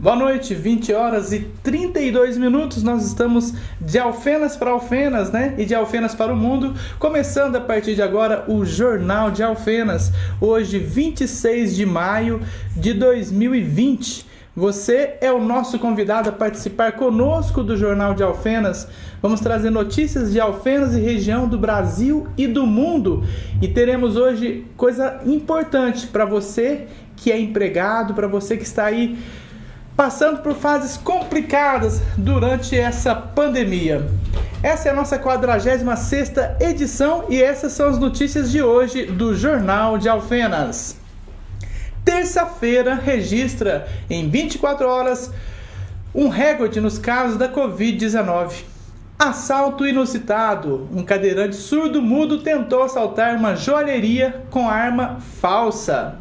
Boa noite, 20 horas e 32 minutos, nós estamos de Alfenas para Alfenas, né? E de Alfenas para o mundo, começando a partir de agora o Jornal de Alfenas, hoje 26 de maio de 2020. Você é o nosso convidado a participar conosco do Jornal de Alfenas. Vamos trazer notícias de Alfenas e região do Brasil e do mundo. E teremos hoje coisa importante para você que é empregado, para você que está aí passando por fases complicadas durante essa pandemia. Essa é a nossa 46ª edição e essas são as notícias de hoje do Jornal de Alfenas. Terça-feira registra em 24 horas um recorde nos casos da Covid-19. Assalto inusitado. Um cadeirante surdo-mudo tentou assaltar uma joalheria com arma falsa.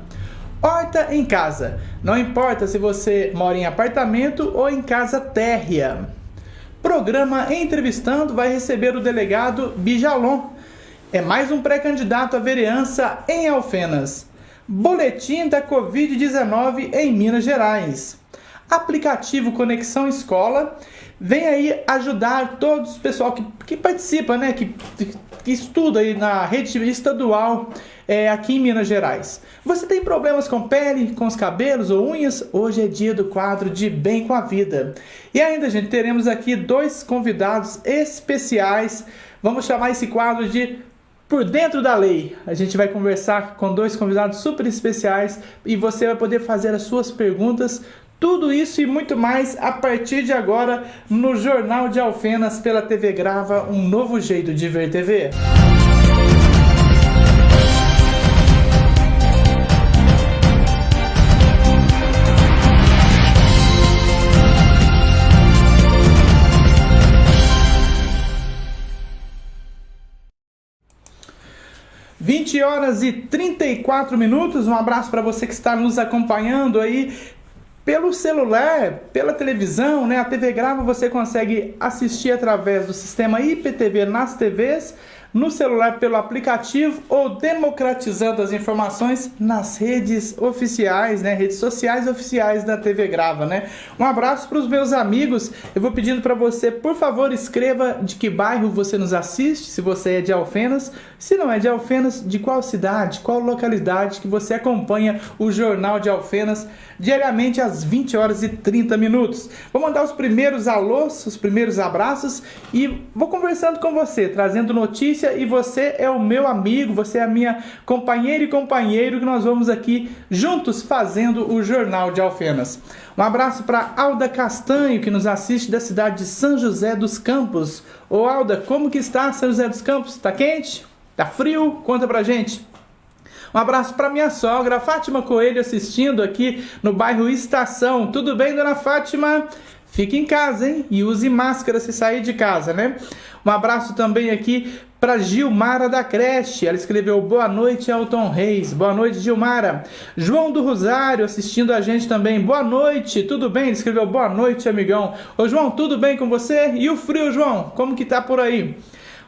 Horta em casa. Não importa se você mora em apartamento ou em casa térrea. Programa Entrevistando vai receber o delegado Bijalon. É mais um pré-candidato à vereança em Alfenas. Boletim da Covid-19 em Minas Gerais. Aplicativo Conexão Escola vem aí ajudar todos o pessoal que participa, né? Que estuda aí na rede estadual aqui em Minas Gerais. Você tem problemas com pele, com os cabelos ou unhas? Hoje é dia do quadro de Bem com a Vida. E ainda, gente, teremos aqui dois convidados especiais. Vamos chamar esse quadro de Por Dentro da Lei. A gente vai conversar com dois convidados super especiais e você vai poder fazer as suas perguntas. Tudo isso e muito mais a partir de agora no Jornal de Alfenas pela TV Grava, um novo jeito de ver TV. Horas e 34 minutos, um abraço para você que está nos acompanhando aí pelo celular, pela televisão, né? A TV Grava você consegue assistir através do sistema IPTV nas TVs, no celular pelo aplicativo ou democratizando as informações nas redes oficiais, né? Redes sociais oficiais da TV Grava, né? Um abraço para os meus amigos. Eu vou pedindo para você, por favor, escreva de que bairro você nos assiste, se você é de Alfenas. Se não é de Alfenas, de qual cidade, qual localidade que você acompanha o Jornal de Alfenas diariamente às 20 horas e 30 minutos. Vou mandar os primeiros alôs, os primeiros abraços e vou conversando com você, trazendo notícia, e você é o meu amigo, você é a minha companheira e companheiro que nós vamos aqui juntos fazendo o Jornal de Alfenas. Um abraço para Alda Castanho, que nos assiste da cidade de São José dos Campos. Ô Alda, como que está São José dos Campos? Tá quente? Tá frio? Conta pra gente. Um abraço para minha sogra, Fátima Coelho, assistindo aqui no bairro Estação. Tudo bem, dona Fátima? Fique em casa, hein? E use máscara se sair de casa, né? Um abraço também aqui para Gilmara da Creche. Ela escreveu: boa noite, Elton Reis. Boa noite, Gilmara. João do Rosário assistindo a gente também. Boa noite, tudo bem? Ele escreveu: boa noite, amigão. Ô, João, tudo bem com você? E o frio, João? Como que tá por aí?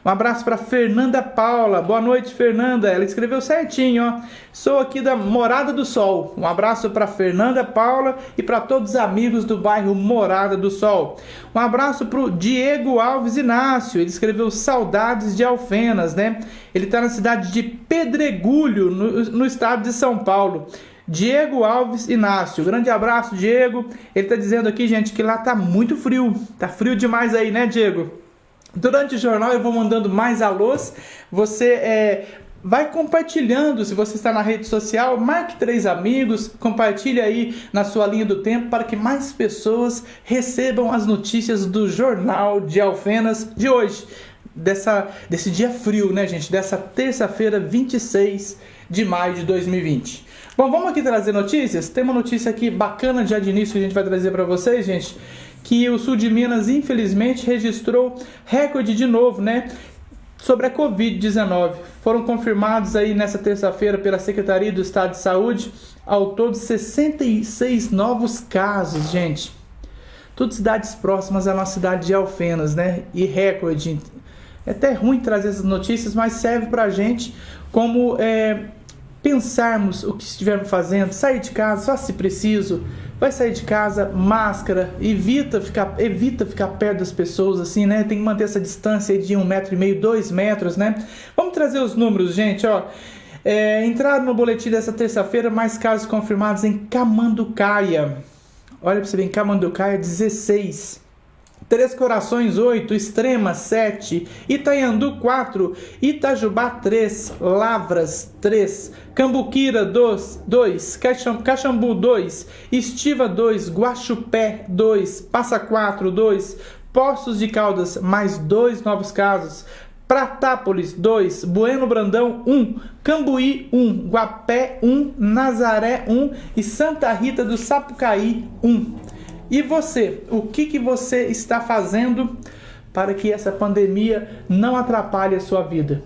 Um abraço para Fernanda Paula. Boa noite, Fernanda. Ela escreveu certinho, ó. Sou aqui da Morada do Sol. Um abraço para Fernanda Paula e para todos os amigos do bairro Morada do Sol. Um abraço para o Diego Alves Inácio. Ele escreveu saudades de Alfenas, né? Ele está na cidade de Pedregulho, no estado de São Paulo. Diego Alves Inácio, grande abraço, Diego. Ele está dizendo aqui, gente, que lá tá muito frio. Tá frio demais aí, né, Diego? Durante o jornal eu vou mandando mais alôs, você vai compartilhando, se você está na rede social, marque 3 amigos, compartilhe aí na sua linha do tempo para que mais pessoas recebam as notícias do Jornal de Alfenas de hoje, desse dia frio, né, gente, dessa terça-feira 26 de maio de 2020. Bom, vamos aqui trazer notícias, tem uma notícia aqui bacana já de início que a gente vai trazer para vocês, gente, que o sul de Minas, infelizmente, registrou recorde de novo, né? Sobre a Covid-19. Foram confirmados aí nessa terça-feira pela Secretaria do Estado de Saúde, ao todo 66 novos casos, gente. Tudo cidades próximas à nossa cidade de Alfenas, né? E recorde. É até ruim trazer essas notícias, mas serve pra gente como pensarmos o que estivermos fazendo, sair de casa só se preciso, vai sair de casa, máscara, evita ficar perto das pessoas, assim, né? Tem que manter essa distância de 1,5 m, 2 metros, né? Vamos trazer os números, gente, ó. Entraram no boletim dessa terça-feira mais casos confirmados em Camanducaia. Olha pra você ver, em Camanducaia, 16. Três Corações, 8. Extrema, 7. Itanhandu, 4. Itajubá, 3. Lavras, 3. Cambuquira, 2. Caxambu, 2. Estiva, 2. Guaxupé, 2. Passa Quatro, 2. Poços de Caldas, mais 2 novos casos. Pratápolis, 2. Bueno Brandão, 1. Cambuí, 1. Guapé, 1. Nazaré, 1. E Santa Rita do Sapucaí, 1. E você? O que você está fazendo para que essa pandemia não atrapalhe a sua vida?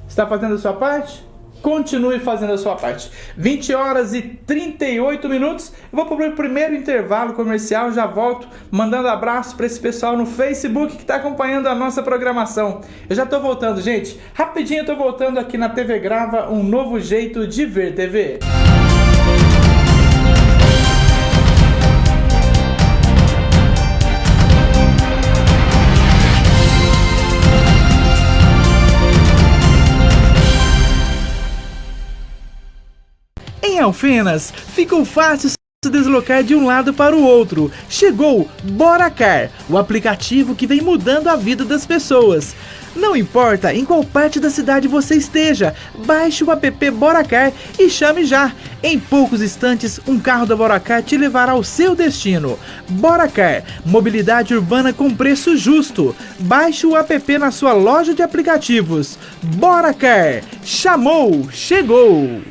Está fazendo a sua parte? Continue fazendo a sua parte. 20h38. Eu vou para o primeiro intervalo comercial. Já volto mandando abraço para esse pessoal no Facebook que está acompanhando a nossa programação. Eu já estou voltando, gente. Rapidinho eu estou voltando aqui na TV Grava, um novo jeito de ver TV. Em Alfenas, ficou fácil se deslocar de um lado para o outro. Chegou BoraCar, o aplicativo que vem mudando a vida das pessoas. Não importa em qual parte da cidade você esteja, baixe o app BoraCar e chame já. Em poucos instantes, um carro da BoraCar te levará ao seu destino. BoraCar, mobilidade urbana com preço justo. Baixe o app na sua loja de aplicativos. BoraCar, chamou, chegou!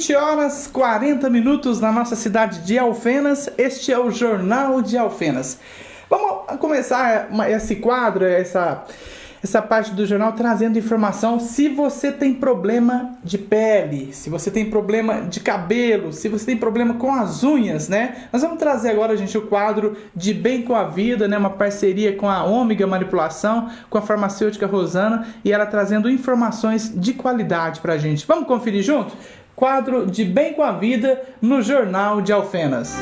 H 40 na nossa cidade de Alfenas. Este é o Jornal de Alfenas. Vamos começar esse quadro, essa parte do jornal trazendo informação. Se você tem problema de pele, se você tem problema de cabelo, se você tem problema com as unhas, né? Nós vamos trazer agora, gente, o quadro de Bem com a Vida, né? Uma parceria com a Ômega Manipulação, com a farmacêutica Rosana, e ela trazendo informações de qualidade pra gente. Vamos conferir junto? Quadro de Bem com a Vida no Jornal de Alfenas.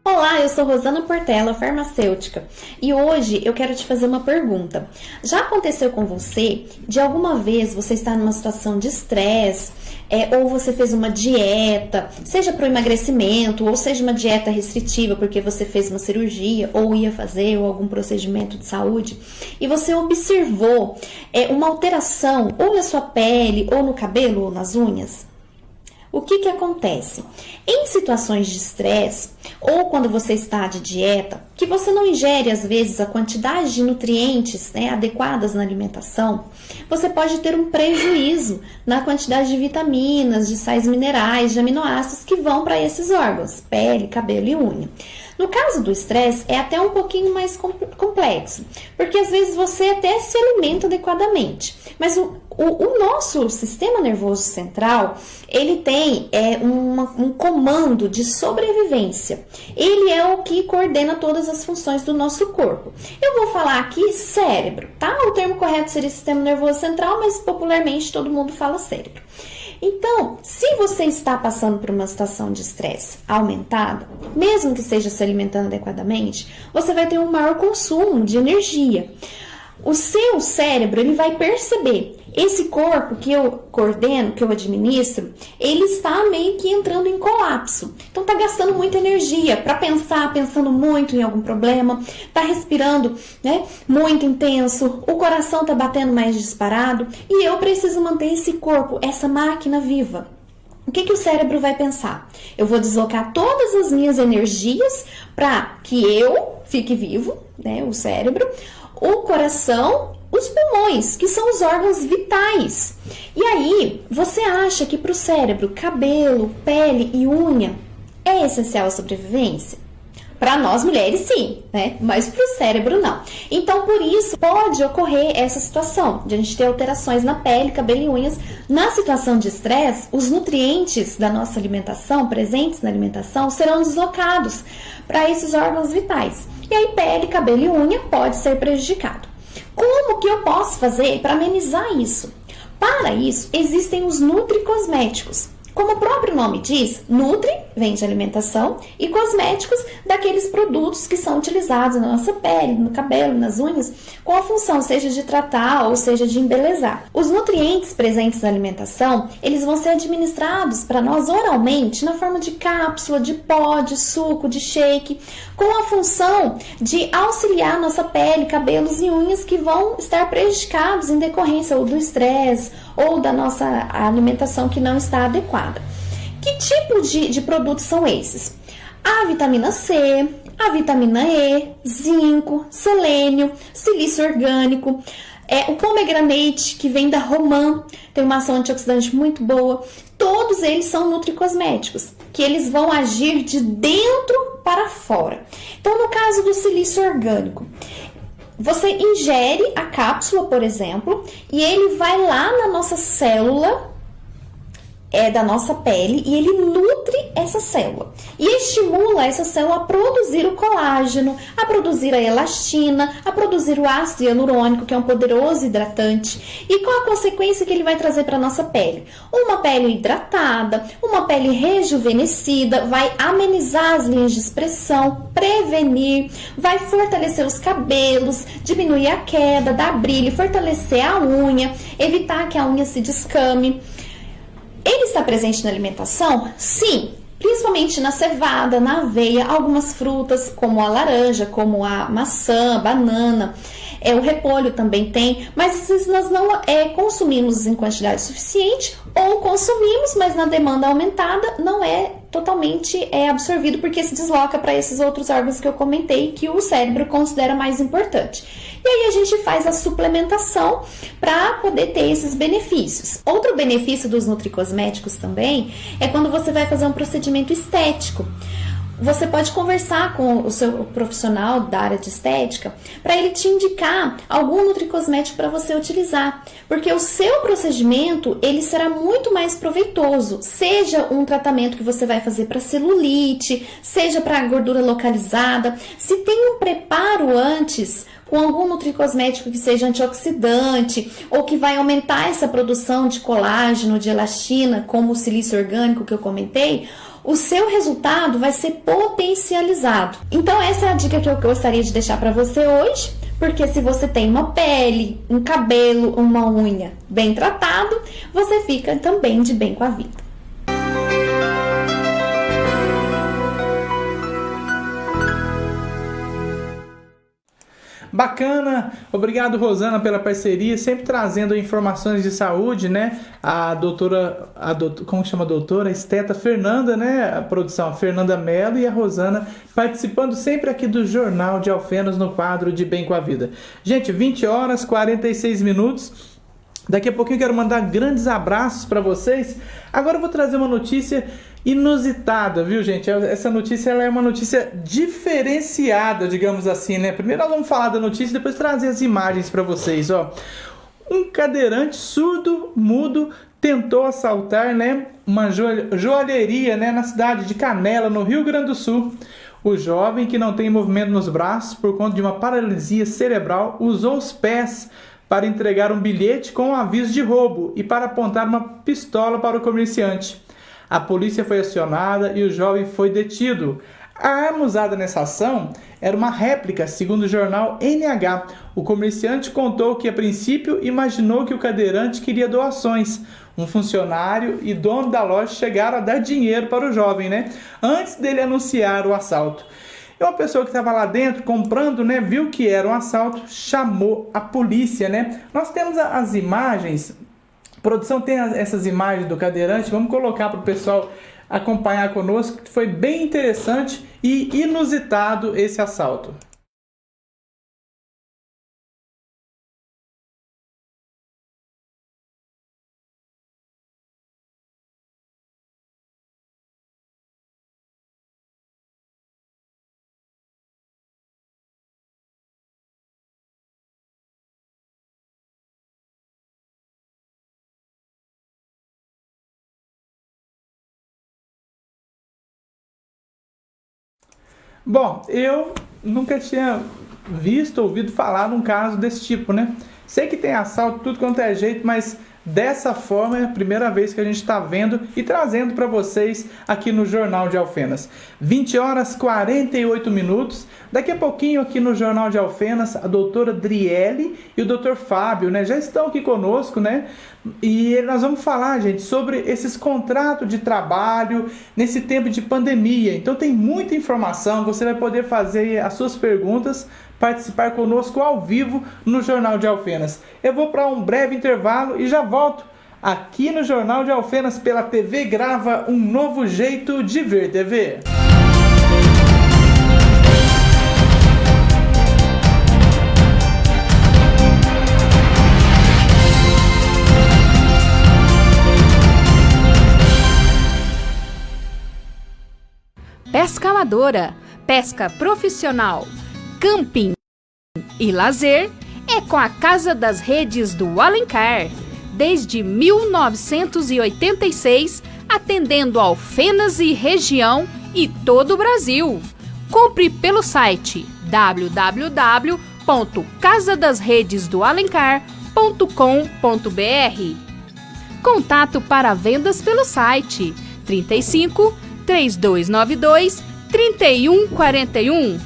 Olá, eu sou Rosana Portela, farmacêutica, e hoje eu quero te fazer uma pergunta. Já aconteceu com você, de alguma vez você está numa situação de estresse, ou você fez uma dieta, seja para o emagrecimento, ou seja uma dieta restritiva porque você fez uma cirurgia, ou ia fazer, ou algum procedimento de saúde, e você observou uma alteração, ou na sua pele, ou no cabelo, ou nas unhas? O que acontece? Em situações de estresse, ou quando você está de dieta, que você não ingere às vezes a quantidade de nutrientes, né, adequadas na alimentação, você pode ter um prejuízo na quantidade de vitaminas, de sais minerais, de aminoácidos que vão para esses órgãos, pele, cabelo e unha. No caso do estresse, é até um pouquinho mais complexo, porque às vezes você até se alimenta adequadamente, mas o nosso sistema nervoso central, ele tem um comando de sobrevivência. Ele é o que coordena todas as funções do nosso corpo. Eu vou falar aqui cérebro, tá? O termo correto seria sistema nervoso central, mas popularmente todo mundo fala cérebro. Então, se você está passando por uma situação de estresse aumentada, mesmo que esteja se alimentando adequadamente, você vai ter um maior consumo de energia. O seu cérebro, ele vai perceber, esse corpo que eu coordeno, que eu administro, ele está meio que entrando em colapso. Então tá gastando muita energia para pensar, pensando muito em algum problema, tá respirando, né, muito intenso, o coração tá batendo mais disparado e eu preciso manter esse corpo, essa máquina viva. O que o cérebro vai pensar? Eu vou deslocar todas as minhas energias para que eu fique vivo, né, o cérebro, o coração, os pulmões, que são os órgãos vitais. E aí, você acha que para o cérebro, cabelo, pele e unha é essencial a sobrevivência? Para nós mulheres, sim, né? Mas para o cérebro, não. Então, por isso, pode ocorrer essa situação de a gente ter alterações na pele, cabelo e unhas. Na situação de estresse, os nutrientes da nossa alimentação, presentes na alimentação, serão deslocados para esses órgãos vitais. E aí, pele, cabelo e unha pode ser prejudicado. Como que eu posso fazer para amenizar isso? Para isso, existem os nutricosméticos. Como o próprio nome diz, nutri vem de alimentação e cosméticos daqueles produtos que são utilizados na nossa pele, no cabelo, nas unhas, com a função seja de tratar ou seja de embelezar. Os nutrientes presentes na alimentação, eles vão ser administrados para nós oralmente na forma de cápsula, de pó, de suco, de shake, com a função de auxiliar nossa pele, cabelos e unhas que vão estar prejudicados em decorrência ou do estresse ou da nossa alimentação que não está adequada. Que tipo de produtos são esses? A vitamina C, a vitamina E, zinco, selênio, silício orgânico, o pomegranate, que vem da romã, tem uma ação antioxidante muito boa. Todos eles são nutricosméticos, que eles vão agir de dentro para fora. Então, no caso do silício orgânico, você ingere a cápsula, por exemplo, e ele vai lá na nossa célula da nossa pele e ele nutre essa célula e estimula essa célula a produzir o colágeno, a produzir a elastina, a produzir o ácido hialurônico, que é um poderoso hidratante. E qual a consequência que ele vai trazer para a nossa pele? Uma pele hidratada, uma pele rejuvenescida, vai amenizar as linhas de expressão, prevenir, vai fortalecer os cabelos, diminuir a queda, dar brilho, fortalecer a unha, evitar que a unha se descame. Ele está presente na alimentação? Sim, principalmente na cevada, na aveia, algumas frutas como a laranja, como a maçã, a banana, o repolho também tem, mas às vezes nós não consumimos em quantidade suficiente ou consumimos, mas na demanda aumentada não é totalmente absorvido porque se desloca para esses outros órgãos que eu comentei que o cérebro considera mais importante. E aí a gente faz a suplementação para poder ter esses benefícios. Outro benefício dos nutricosméticos também é quando você vai fazer um procedimento estético. Você pode conversar com o seu profissional da área de estética para ele te indicar algum nutricosmético para você utilizar, porque o seu procedimento ele será muito mais proveitoso, seja um tratamento que você vai fazer para celulite, seja para gordura localizada, se tem um preparo antes com algum nutricosmético que seja antioxidante ou que vai aumentar essa produção de colágeno, de elastina, como o silício orgânico que eu comentei, o seu resultado vai ser potencializado. Então essa é a dica que eu gostaria de deixar para você hoje, porque se você tem uma pele, um cabelo, uma unha bem tratado, você fica também de bem com a vida. Bacana, obrigado Rosana pela parceria, sempre trazendo informações de saúde, né? Como chama a doutora? Esteta Fernanda, né? A produção, a Fernanda Mello e a Rosana participando sempre aqui do Jornal de Alfenas no quadro de Bem com a Vida. Gente, 20 horas, 46 minutos. Daqui a pouquinho eu quero mandar grandes abraços para vocês. Agora eu vou trazer uma notícia inusitada, viu, gente? Essa notícia ela é uma notícia diferenciada, digamos assim, né? Primeiro nós vamos falar da notícia e depois trazer as imagens para vocês, ó. Um cadeirante surdo, mudo, tentou assaltar, né, uma joalheria, né, na cidade de Canela, no Rio Grande do Sul. O jovem, que não tem movimento nos braços por conta de uma paralisia cerebral, usou os pés para entregar um bilhete com um aviso de roubo e para apontar uma pistola para o comerciante. A polícia foi acionada e o jovem foi detido. A arma usada nessa ação era uma réplica, segundo o jornal NH. O comerciante contou que, a princípio, imaginou que o cadeirante queria doações. Um funcionário e dono da loja chegaram a dar dinheiro para o jovem, né? Antes dele anunciar o assalto. E uma pessoa que estava lá dentro comprando, né, viu que era um assalto, chamou a polícia, né? Nós temos as imagens, a produção tem essas imagens do cadeirante, vamos colocar para o pessoal acompanhar conosco, que foi bem interessante e inusitado esse assalto. Bom, eu nunca tinha ouvido falar num caso desse tipo, né? Sei que tem assalto, tudo quanto é jeito, mas dessa forma é a primeira vez que a gente está vendo e trazendo para vocês aqui no Jornal de Alfenas. 20 horas 48 minutos. Daqui a pouquinho aqui no Jornal de Alfenas, a doutora Driele e o doutor Fábio, né, já estão aqui conosco, né? E nós vamos falar, gente, sobre esses contratos de trabalho nesse tempo de pandemia. Então tem muita informação, você vai poder fazer as suas perguntas, participar conosco ao vivo no Jornal de Alfenas. Eu vou para um breve intervalo e já volto aqui no Jornal de Alfenas pela TV Grava, um novo jeito de ver TV. Pesca amadora, pesca profissional, camping e lazer é com a Casa das Redes do Alencar. Desde 1986, atendendo Alfenas e região e todo o Brasil. Compre pelo site www.casadasredesdoalencar.com.br. Contato para vendas pelo site 35 3292 3141.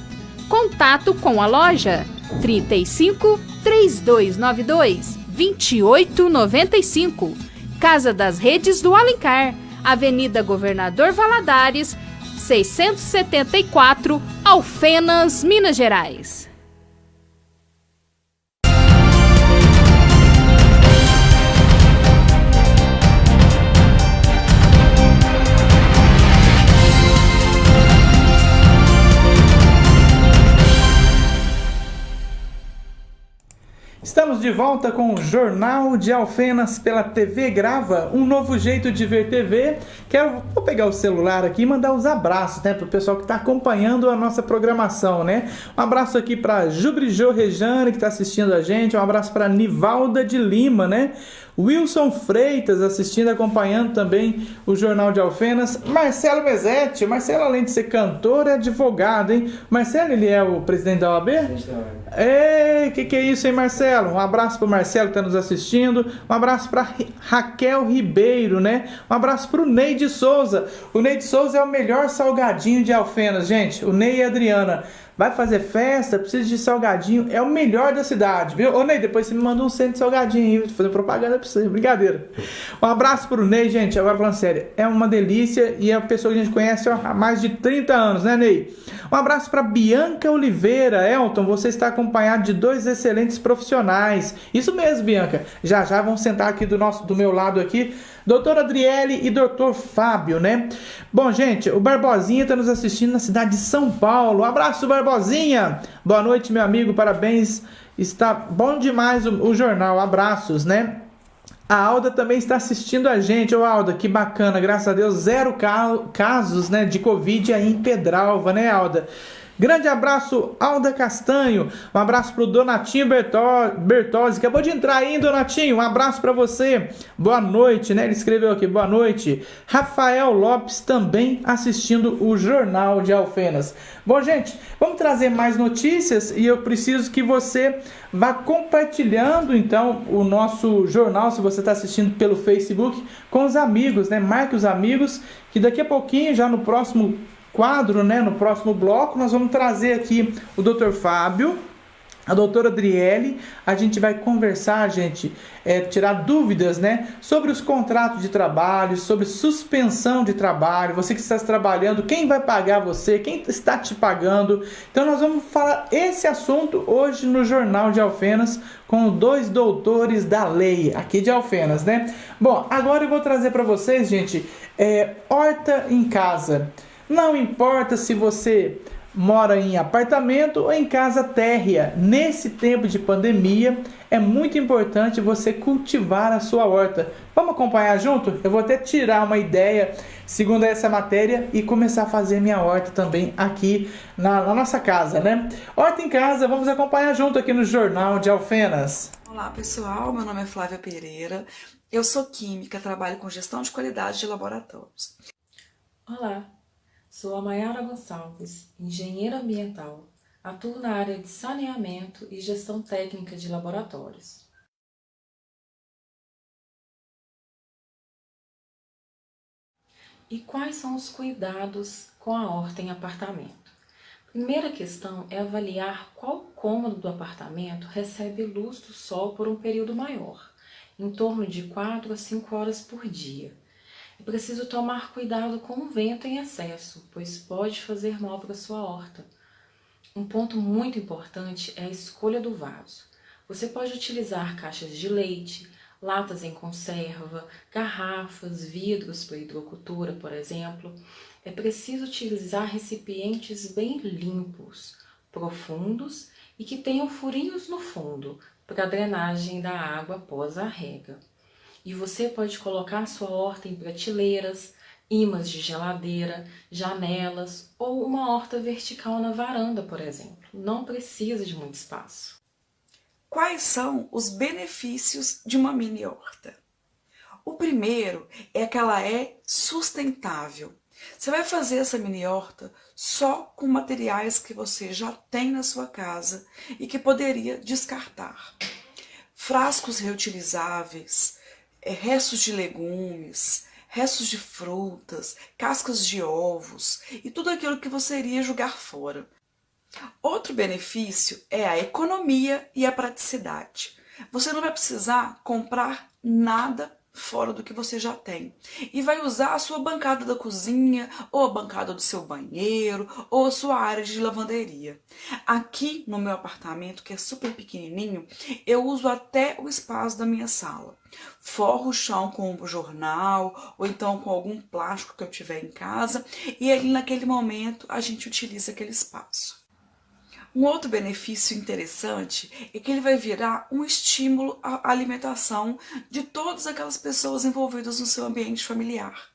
Contato com a loja 35 3292 2895. Casa das Redes do Alencar, Avenida Governador Valadares, 674, Alfenas, Minas Gerais. Estamos de volta com o Jornal de Alfenas pela TV Grava, um novo jeito de ver TV. Vou pegar o celular aqui e mandar os abraços, né, para o pessoal que está acompanhando a nossa programação, né? Um abraço aqui para Jubrijô Rejane, que está assistindo a gente. Um abraço para Nivalda de Lima, né? Wilson Freitas assistindo, acompanhando também o Jornal de Alfenas. Marcelo Mesetti. Marcelo, além de ser cantor, é advogado, hein? Marcelo, ele é o presidente da OAB? Que é isso, hein, Marcelo? Um abraço para o Marcelo que está nos assistindo. Um abraço para Raquel Ribeiro, né? Um abraço para o Ney de Souza. O Ney de Souza é o melhor salgadinho de Alfenas, gente. O Ney e a Adriana. Vai fazer festa, precisa de salgadinho, é o melhor da cidade, viu? Ô Ney, depois você me manda um centro de salgadinho aí, vou fazer propaganda pra você, brincadeira. Um abraço pro Ney, gente, agora falando sério, é uma delícia e é uma pessoa que a gente conhece há mais de 30 anos, né, Ney? Um abraço pra Bianca Oliveira. Elton, você está acompanhado de 2 excelentes profissionais. Isso mesmo, Bianca, já vão sentar aqui do meu lado aqui, doutora Adriele e doutor Fábio, né? Bom, gente, o Barbosinha está nos assistindo na cidade de São Paulo. Um abraço, Barbosinha! Boa noite, meu amigo, parabéns. Está bom demais o jornal, abraços, né? A Alda também está assistindo a gente. Ô Alda, que bacana, graças a Deus, 0 casos, né, de Covid aí em Pedralva, né, Alda? Grande abraço, Alda Castanho. Um abraço pro Donatinho Bertozzi. Acabou de entrar aí, Donatinho. Um abraço para você. Boa noite, né? Ele escreveu aqui, boa noite. Rafael Lopes também assistindo o Jornal de Alfenas. Bom, gente, vamos trazer mais notícias e eu preciso que você vá compartilhando, então, o nosso jornal, se você está assistindo pelo Facebook, com os amigos, né? Marque os amigos, que daqui a pouquinho, já no próximo quadro, né, no próximo bloco, nós vamos trazer aqui o Dr. Fábio, a doutora Adriele. A gente vai conversar, gente, tirar dúvidas, né, sobre os contratos de trabalho, sobre suspensão de trabalho, você que está trabalhando, quem vai pagar você, quem está te pagando. Então nós vamos falar esse assunto hoje no Jornal de Alfenas com 2 doutores da lei aqui de Alfenas, né? Bom, agora eu vou trazer para vocês, gente, horta em casa. Não importa se você mora em apartamento ou em casa térrea. Nesse tempo de pandemia, é muito importante você cultivar a sua horta. Vamos acompanhar junto? Eu vou até tirar uma ideia, segundo essa matéria, e começar a fazer minha horta também aqui na nossa casa, né? Horta em casa, vamos acompanhar junto aqui no Jornal de Alfenas. Olá, pessoal. Meu nome é Flávia Pereira. Eu sou química, trabalho com gestão de qualidade de laboratórios. Olá, Sou a Maiara Gonçalves, engenheira ambiental. Atuo na área de saneamento e gestão técnica de laboratórios. E quais são os cuidados com a horta em apartamento? Primeira questão é avaliar qual cômodo do apartamento recebe luz do sol por um período maior, em torno de 4 a 5 horas por dia. É preciso tomar cuidado com o vento em excesso, pois pode fazer mal para a sua horta. Um ponto muito importante é a escolha do vaso. Você pode utilizar caixas de leite, latas em conserva, garrafas, vidros para hidrocultura, por exemplo. É preciso utilizar recipientes bem limpos, profundos e que tenham furinhos no fundo para a drenagem da água após a rega. E você pode colocar sua horta em prateleiras, ímãs de geladeira, janelas ou uma horta vertical na varanda, por exemplo. Não precisa de muito espaço. Quais são os benefícios de uma mini horta? O primeiro é que ela é sustentável. Você vai fazer essa mini horta só com materiais que você já tem na sua casa e que poderia descartar. Frascos reutilizáveis, restos de legumes, restos de frutas, cascas de ovos e tudo aquilo que você iria jogar fora. Outro benefício é a economia e a praticidade. Você não vai precisar comprar nada fora do que você já tem. E vai usar a sua bancada da cozinha, ou a bancada do seu banheiro, ou a sua área de lavanderia. Aqui no meu apartamento, que é super pequenininho, eu uso até o espaço da minha sala. Forro o chão com um jornal, ou então com algum plástico que eu tiver em casa, e ali naquele momento a gente utiliza aquele espaço. Um outro benefício interessante é que ele vai virar um estímulo à alimentação de todas aquelas pessoas envolvidas no seu ambiente familiar.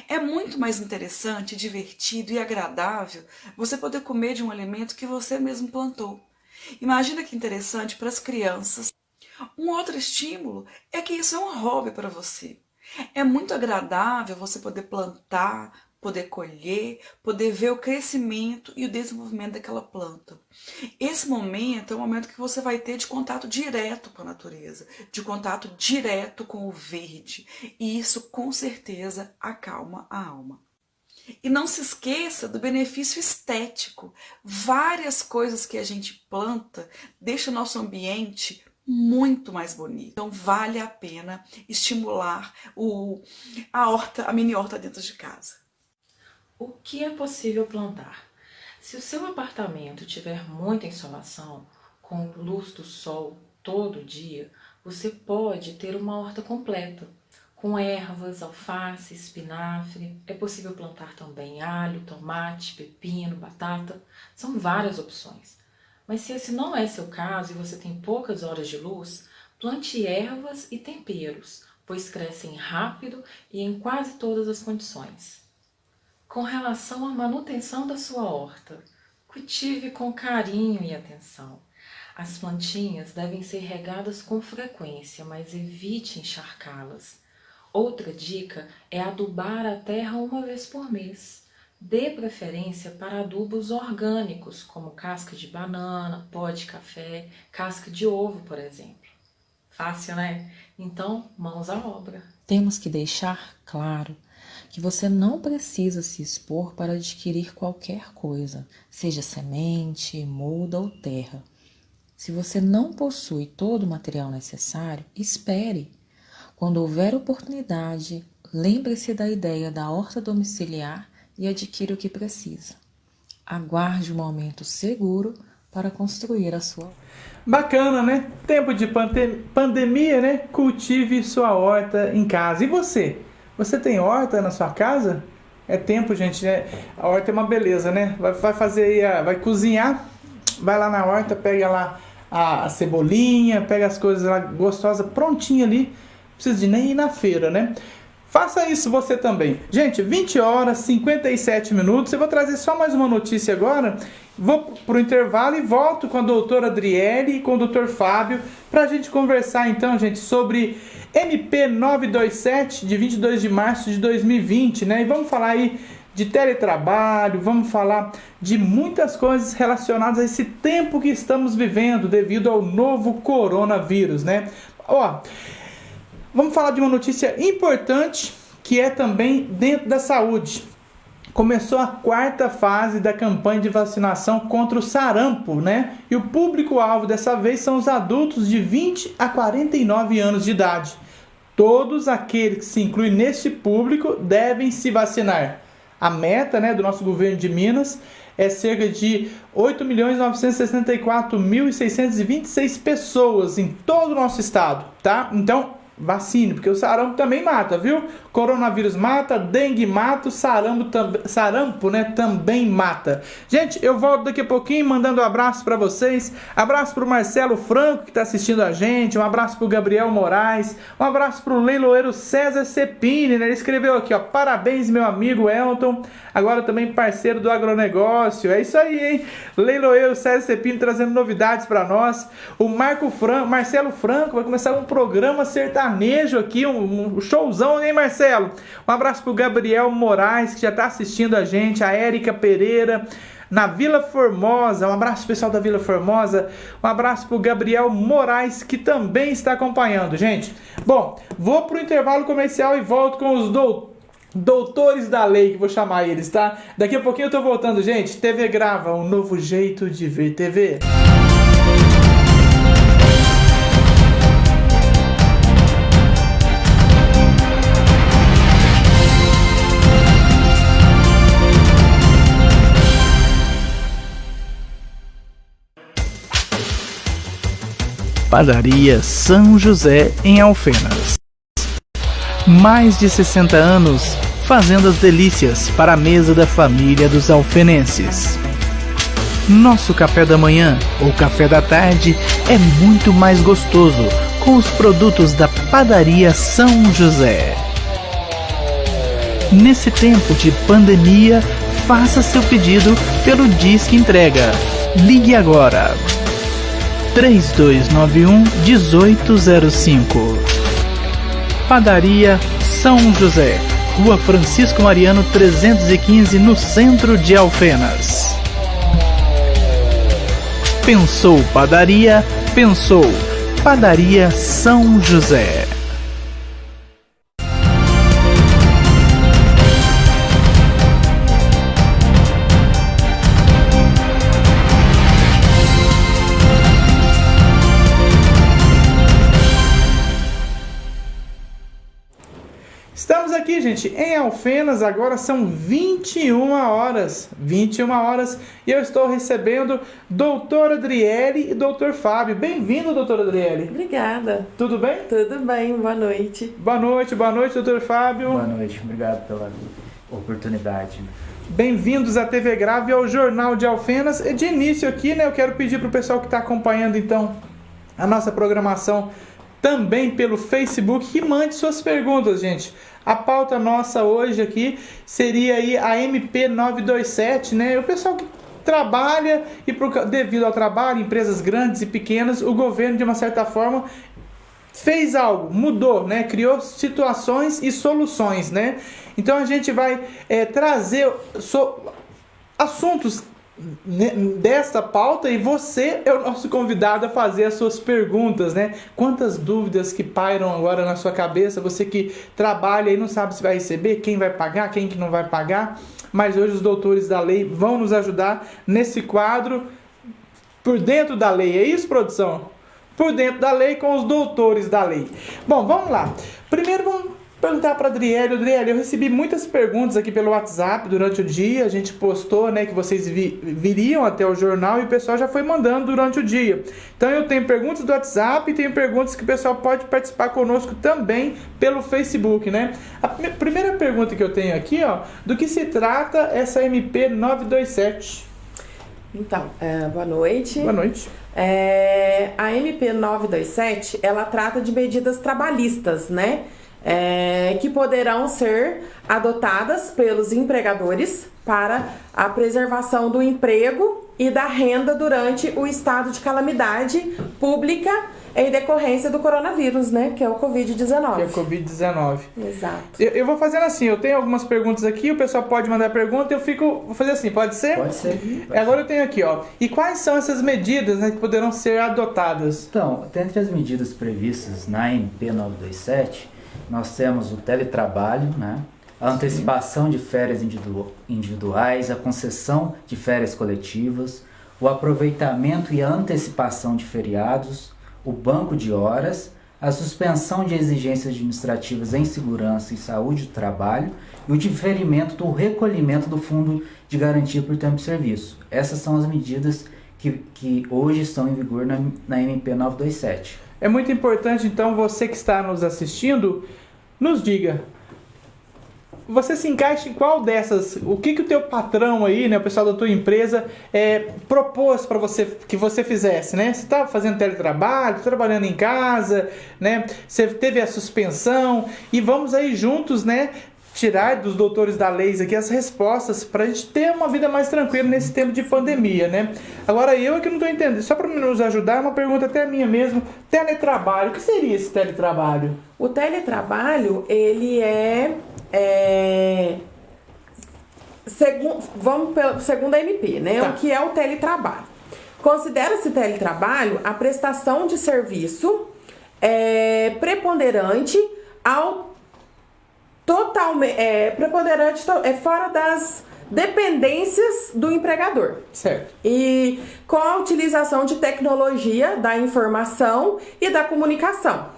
É muito mais interessante, divertido e agradável você poder comer de um alimento que você mesmo plantou. Imagina que interessante para as crianças. Um outro estímulo é que isso é um hobby para você. É muito agradável você poder plantar, poder colher, poder ver o crescimento e o desenvolvimento daquela planta. Esse momento é o momento que você vai ter de contato direto com a natureza, de contato direto com o verde, e isso com certeza acalma a alma. E não se esqueça do benefício estético. Várias coisas que a gente planta deixam o nosso ambiente muito mais bonito. Então vale a pena estimular a mini horta dentro de casa. O que é possível plantar? Se o seu apartamento tiver muita insolação, com luz do sol todo dia, você pode ter uma horta completa, com ervas, alface, espinafre. É possível plantar também alho, tomate, pepino, batata. São várias opções. Mas se esse não é seu caso e você tem poucas horas de luz, plante ervas e temperos, pois crescem rápido e em quase todas as condições. Com relação à manutenção da sua horta, cultive com carinho e atenção. As plantinhas devem ser regadas com frequência, mas evite encharcá-las. Outra dica é adubar a terra uma vez por mês. Dê preferência para adubos orgânicos, como casca de banana, pó de café, casca de ovo, por exemplo. Fácil, né? Então, mãos à obra. Temos que deixar claro que você não precisa se expor para adquirir qualquer coisa, seja semente, muda ou terra. Se você não possui todo o material necessário, espere. Quando houver oportunidade, lembre-se da ideia da horta domiciliar e adquira o que precisa. Aguarde um momento seguro para construir a sua horta. Bacana, né? Tempo de pandemia, né? Cultive sua horta em casa. E você? Você tem horta na sua casa? É tempo, gente, né? A horta é uma beleza, né? Vai fazer aí, vai cozinhar, vai lá na horta, pega lá a cebolinha, pega as coisas lá gostosas, prontinha ali. Não precisa de nem ir na feira, né? Faça isso você também. Gente, 20 horas, 57 minutos. Eu vou trazer só mais uma notícia agora. Vou para o intervalo e volto com a doutora Adriele e com o doutor Fábio para a gente conversar então, gente, sobre MP 927 de 22 de março de 2020, né? E vamos falar aí de teletrabalho, vamos falar de muitas coisas relacionadas a esse tempo que estamos vivendo devido ao novo coronavírus, né? Ó, vamos falar de uma notícia importante que é também dentro da saúde. Começou a 4ª fase da campanha de vacinação contra o sarampo, né? E o público-alvo dessa vez são os adultos de 20 a 49 anos de idade. Todos aqueles que se incluem neste público devem se vacinar. A meta, né, do nosso governo de Minas é cerca de 8.964.626 pessoas em todo o nosso estado, tá? Então, vacine, porque o sarampo também mata, viu? Coronavírus mata, dengue mata, sarampo, né, também mata. Gente, eu volto daqui a pouquinho mandando um abraço para vocês. Abraço pro Marcelo Franco, que tá assistindo a gente. Um abraço pro Gabriel Moraes. Um abraço pro leiloeiro César Cepini, né? Ele escreveu aqui, ó: parabéns, meu amigo Elton. Agora também parceiro do agronegócio. É isso aí, hein? Leiloeiro César Cepini trazendo novidades para nós. O Marcelo Franco vai começar um programa sertanejo aqui, um showzão, hein, Marcelo? Um abraço pro Gabriel Moraes, que já tá assistindo a gente. A Érica Pereira, na Vila Formosa. Um abraço pessoal da Vila Formosa. Um abraço pro Gabriel Moraes, que também está acompanhando, gente. Bom, vou pro intervalo comercial e volto com os doutores da lei, que vou chamar eles, tá? Daqui a pouquinho eu tô voltando, gente. TV Grava, um novo jeito de ver TV. Padaria São José, em Alfenas. Mais de 60 anos fazendo as delícias para a mesa da família dos alfenenses. Nosso café da manhã ou café da tarde é muito mais gostoso com os produtos da Padaria São José. Nesse tempo de pandemia, faça seu pedido pelo Disque Entrega. Ligue agora. 3291-1805. Padaria São José, Rua Francisco Mariano 315, no centro de Alfenas. Pensou padaria? Pensou Padaria São José. Estamos aqui, gente, em Alfenas. Agora são 21 horas, e eu estou recebendo doutora Adriele e doutor Fábio. Bem-vindo, doutora Adriele. Obrigada. Tudo bem? Tudo bem, boa noite. Boa noite, doutor Fábio. Boa noite, obrigado pela oportunidade. Bem-vindos à TV Grave e ao Jornal de Alfenas. E de início aqui, né, eu quero pedir para o pessoal que está acompanhando, então, a nossa programação também pelo Facebook, que mande suas perguntas, gente. A pauta nossa hoje aqui seria aí a MP 927, né? O pessoal que trabalha e devido ao trabalho, empresas grandes e pequenas, o governo de uma certa forma fez algo, mudou, né? Criou situações e soluções, né? Então a gente vai trazer assuntos desta pauta e você é o nosso convidado a fazer as suas perguntas, né? Quantas dúvidas que pairam agora na sua cabeça, você que trabalha e não sabe se vai receber, quem vai pagar, quem que não vai pagar, mas hoje os doutores da lei vão nos ajudar nesse quadro Por Dentro da Lei. É isso, produção? Por Dentro da Lei com os doutores da lei. Bom, vamos lá. Primeiro vamos perguntar para a Adriele. Adriele, eu recebi muitas perguntas aqui pelo WhatsApp durante o dia. A gente postou, né, que vocês viriam até o jornal e o pessoal já foi mandando durante o dia. Então eu tenho perguntas do WhatsApp e tenho perguntas que o pessoal pode participar conosco também pelo Facebook, né? A primeira pergunta que eu tenho aqui, ó, do que se trata essa MP 927? Então, boa noite. Boa noite. A MP 927, ela trata de medidas trabalhistas, né? Que poderão ser adotadas pelos empregadores para a preservação do emprego e da renda durante o estado de calamidade pública em decorrência do coronavírus, né? Que é o Covid-19. Que é o Covid-19. Exato. Eu vou fazendo assim, eu tenho algumas perguntas aqui, o pessoal pode mandar pergunta, vou fazer assim, pode ser? Pode ser. Agora eu tenho aqui, ó. E quais são essas medidas, né, que poderão ser adotadas? Então, dentre as medidas previstas na MP 927, nós temos o teletrabalho, né? A antecipação de férias individuais, a concessão de férias coletivas, o aproveitamento e a antecipação de feriados, o banco de horas, a suspensão de exigências administrativas em segurança e saúde do trabalho e o diferimento do recolhimento do Fundo de Garantia por Tempo de Serviço. Essas são as medidas que hoje estão em vigor na MP 927. É muito importante, então, você que está nos assistindo, nos diga, você se encaixa em qual dessas? O que o teu patrão aí, né, o pessoal da tua empresa, propôs para você que você fizesse, né? Você estava fazendo teletrabalho, trabalhando em casa, né? Você teve a suspensão e vamos aí juntos, né, tirar dos doutores da lei aqui as respostas para a gente ter uma vida mais tranquila nesse tempo de pandemia, né? Agora eu é que não estou entendendo, só para nos ajudar, uma pergunta até minha mesmo, teletrabalho, o que seria esse teletrabalho? O teletrabalho, ele segundo a MP, né? Tá. O que é o teletrabalho? Considera-se teletrabalho a prestação de serviço preponderante fora das dependências do empregador. Certo. E com a utilização de tecnologia da informação e da comunicação.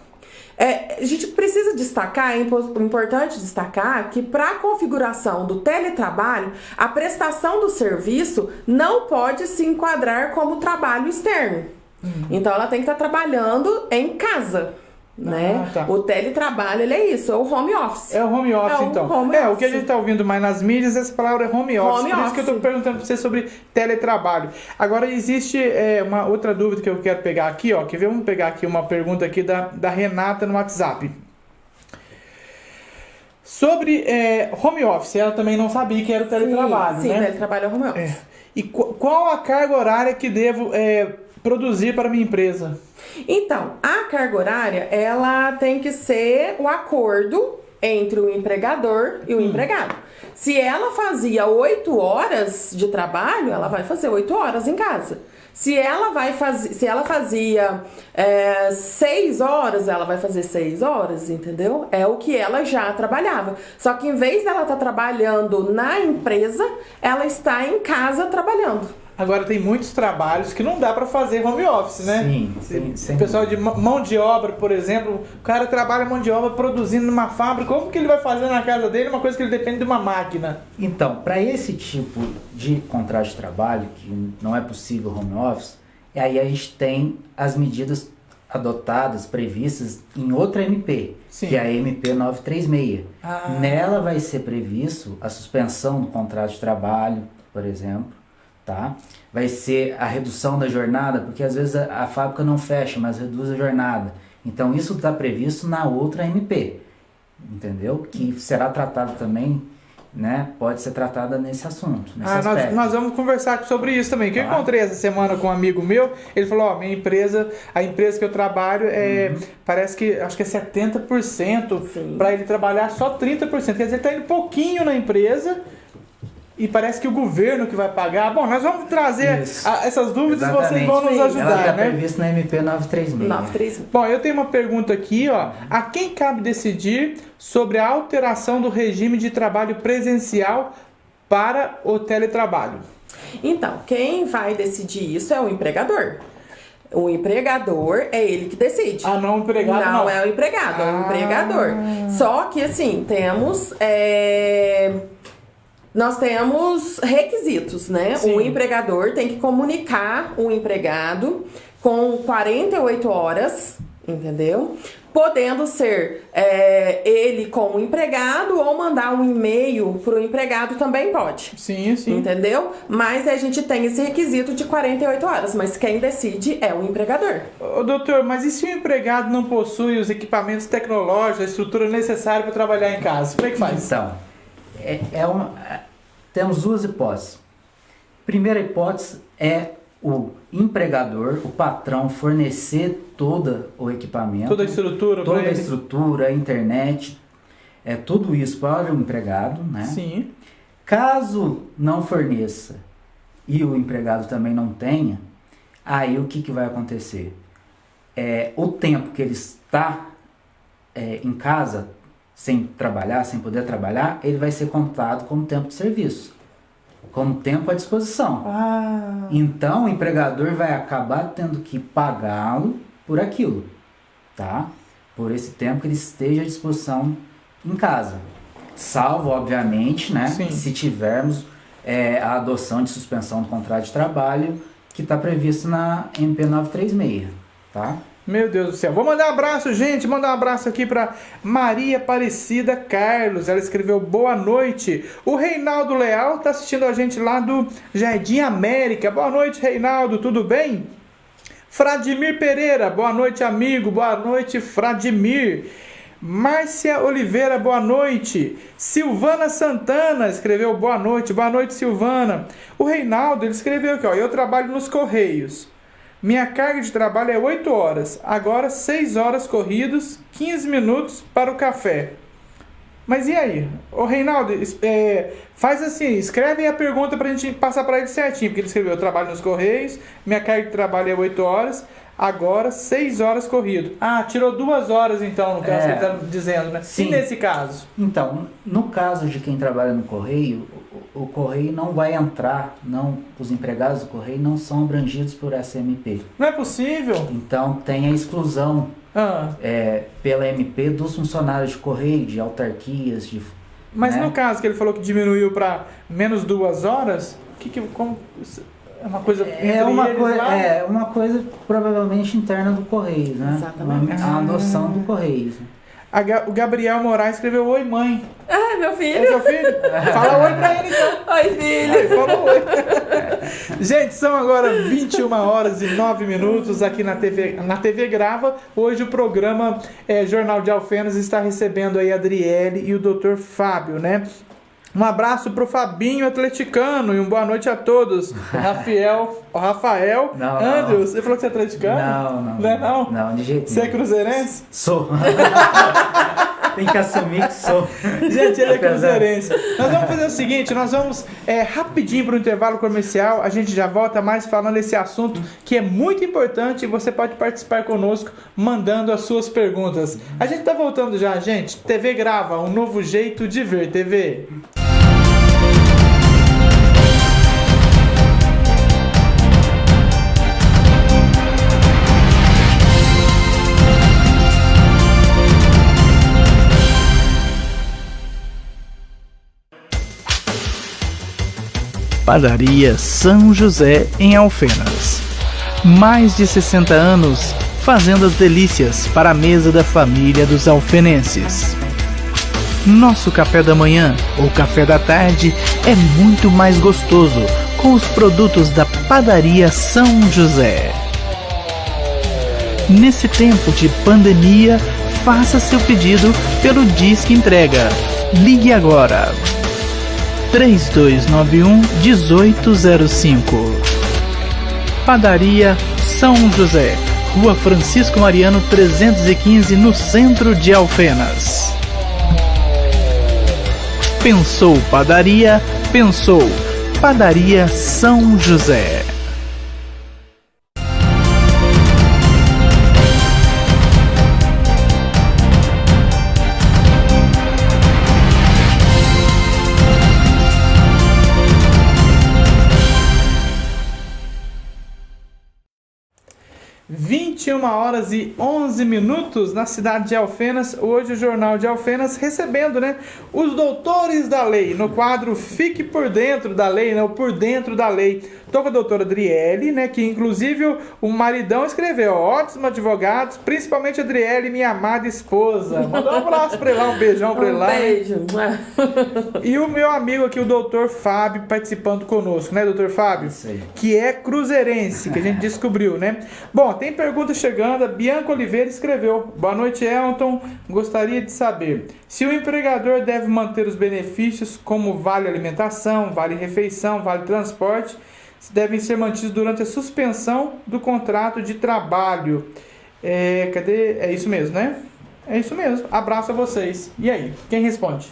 A gente precisa destacar, é importante destacar que para a configuração do teletrabalho, a prestação do serviço não pode se enquadrar como trabalho externo. Então ela tem que estar trabalhando em casa. Né? Tá. O teletrabalho, ele é isso, é o home office. É o home office, então. O que a gente está ouvindo mais nas mídias, essa palavra é home office. Por isso que eu estou perguntando para você sobre teletrabalho. Agora, existe uma outra dúvida que eu quero pegar aqui, ó. Quer ver? Vamos pegar aqui uma pergunta aqui da Renata no WhatsApp. Sobre home office, ela também não sabia que era o teletrabalho, sim, né? Sim, teletrabalho é home office. E qual a carga horária que devo produzir para a minha empresa? Então, a carga horária, ela tem que ser o acordo entre o empregador e o empregado. Se ela fazia 8 horas de trabalho, ela vai fazer 8 horas em casa. Se ela fazia 6 horas, ela vai fazer 6 horas, entendeu? É o que ela já trabalhava. Só que em vez dela estar trabalhando na empresa, ela está em casa trabalhando. Agora tem muitos trabalhos que não dá para fazer home office, né? Sim. O pessoal de mão de obra, por exemplo, o cara trabalha mão de obra produzindo numa fábrica, como que ele vai fazer na casa dele uma coisa que ele depende de uma máquina? Então, para esse tipo de contrato de trabalho, que não é possível home office, aí a gente tem as medidas adotadas, previstas em outra MP, que é a MP 936. Nela vai ser previsto a suspensão do contrato de trabalho, por exemplo, tá? Vai ser a redução da jornada, porque às vezes a fábrica não fecha, mas reduz a jornada. Então isso está previsto na outra MP, entendeu? Que será tratado também, né? Pode ser tratada nesse assunto, nesse aspecto. Nós vamos conversar sobre isso também. Que eu encontrei essa semana com um amigo meu, ele falou, minha empresa, a empresa que eu trabalho, parece que, acho que é 70%, para ele trabalhar só 30%. Quer dizer, ele está indo pouquinho na empresa, e parece que o governo que vai pagar. Bom, nós vamos trazer essas dúvidas. Exatamente. E vocês vão nos ajudar, ela tá né? previsto na MP 936. Bom, eu tenho uma pergunta aqui, ó. A quem cabe decidir sobre a alteração do regime de trabalho presencial para o teletrabalho? Então, quem vai decidir isso é o empregador. O empregador é ele que decide. Não o empregado não. Não é o empregado, é o empregador. Só que, assim, nós temos requisitos, né? Sim. O empregador tem que comunicar o empregado com 48 horas, entendeu? Podendo ser ele com o empregado ou mandar um e-mail para o empregado também pode. Sim. Entendeu? Mas a gente tem esse requisito de 48 horas, mas quem decide é o empregador. Ô, doutor, mas e se o empregado não possui os equipamentos tecnológicos, a estrutura necessária para trabalhar em casa? Como é que faz? Então, temos duas hipóteses. Primeira hipótese é o empregador, o patrão, fornecer todo o equipamento, Toda a estrutura para toda a ele. estrutura, a internet, tudo isso para o empregado, né? Sim. Caso não forneça e o empregado também não tenha, aí o que vai acontecer? O tempo que ele está em casa, sem trabalhar, sem poder trabalhar, ele vai ser contado como tempo de serviço, como tempo à disposição. Então o empregador vai acabar tendo que pagá-lo por aquilo, tá? Por esse tempo que ele esteja à disposição em casa. Salvo, obviamente, né? Sim. Se tivermos a adoção de suspensão do contrato de trabalho que está previsto na MP 936, tá? Meu Deus do céu. Vou mandar um abraço, gente. Mandar um abraço aqui para Maria Aparecida Carlos. Ela escreveu boa noite. O Reinaldo Leal está assistindo a gente lá do Jardim América. Boa noite, Reinaldo. Tudo bem? Fradimir Pereira. Boa noite, amigo. Boa noite, Fradimir. Márcia Oliveira, boa noite. Silvana Santana escreveu boa noite. Boa noite, Silvana. O Reinaldo, ele escreveu aqui, ó. Eu trabalho nos Correios. Minha carga de trabalho é 8 horas. Agora 6 horas corridos, 15 minutos para o café. Mas e aí? Ô Reinaldo, faz assim, escreve a pergunta pra gente passar para ele certinho. Porque ele escreveu, eu trabalho nos Correios, minha carga de trabalho é 8 horas. Agora 6 horas corrido. Tirou 2 horas então, no caso que ele está dizendo, né? Sim. E nesse caso? Então, no caso de quem trabalha no Correio, o Correio não vai entrar, os empregados do Correio não são abrangidos por essa MP. Não é possível? Então tem a exclusão pela MP dos funcionários de Correio, de autarquias, Mas né? no caso que ele falou que diminuiu para menos 2 horas, como... É uma coisa uma coisa provavelmente interna do Correios, né? Exatamente. A adoção do Correios. O Gabriel Moraes escreveu oi, mãe. Meu filho. É seu filho? Fala oi pra ele então. Oi, filho. Ele falou oi. Gente, são agora 21 horas e 9 minutos aqui na TV Grava. Hoje o programa Jornal de Alfenas está recebendo aí a Adriele e o Dr. Fábio, né? Um abraço pro Fabinho atleticano e uma boa noite a todos. Rafael, Não, Andrew, você falou que você é atleticano? Não. Não, de jeito Você é nenhum. cruzeirense? Sou. Tem que assumir que sou. Gente, ele é cruzeirense. Nós vamos fazer o seguinte, nós vamos rapidinho para o intervalo comercial, a gente já volta mais falando desse assunto que é muito importante e você pode participar conosco mandando as suas perguntas. A gente tá voltando já, gente. TV Grava, um novo jeito de ver TV. Padaria São José em Alfenas. Mais de 60 anos fazendo as delícias para a mesa da família dos alfenenses. Nosso café da manhã ou café da tarde é muito mais gostoso com os produtos da Padaria São José. Nesse tempo de pandemia, faça seu pedido pelo Disque Entrega. Ligue agora. 3291-1805. Padaria São José, Rua Francisco Mariano 315, no centro de Alfenas. Pensou padaria? Pensou Padaria São José. Horas e 11 minutos na cidade de Alfenas. Hoje o Jornal de Alfenas recebendo, né, os doutores da lei no quadro Fique por Dentro da Lei, né, Por Dentro da Lei. Tô com a doutora Adriele, né, que inclusive o maridão escreveu, ótimos advogados, principalmente a Adriele, minha amada esposa. Mandou um abraço pra ele lá, um beijão pra ele lá. Beijo. E o meu amigo aqui, o doutor Fábio, participando conosco, né, doutor Fábio? Sei. Que é cruzeirense, que a gente descobriu, né? Bom, tem pergunta chegando, a Bianca Oliveira escreveu. Boa noite, Elton. Gostaria de saber se o empregador deve manter os benefícios como vale alimentação, vale refeição, vale transporte, devem ser mantidos durante a suspensão do contrato de trabalho. Cadê? É isso mesmo, né? É isso mesmo. Abraço a vocês. E aí, quem responde?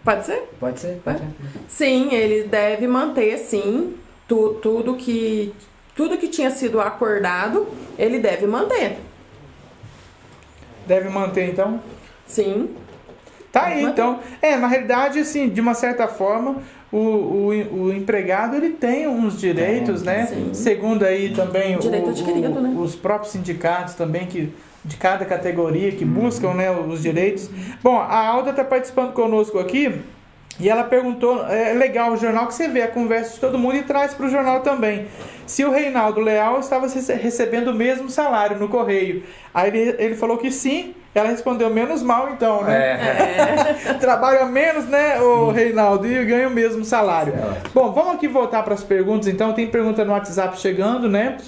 Pode ser? Pode ser, pode ser. Sim, ele deve manter, sim, tudo que tinha sido acordado, ele deve manter. Deve manter, então? Sim. Tá aí, então. Na realidade, assim, de uma certa forma, o empregado, ele tem uns direitos, né? Sim. Segundo aí também Direito adquirido, né? os próprios sindicatos também, de cada categoria, que buscam, né, os direitos. Bom, a Alda está participando conosco aqui, e ela perguntou, é legal o jornal que você vê a conversa de todo mundo e traz para o jornal também, se o Reinaldo Leal estava recebendo o mesmo salário no Correio. Aí ele falou que sim, ela respondeu menos mal então, né? Trabalha menos, né, o Reinaldo, e ganha o mesmo salário. Bom, vamos aqui voltar para as perguntas, então, tem pergunta no WhatsApp chegando, né?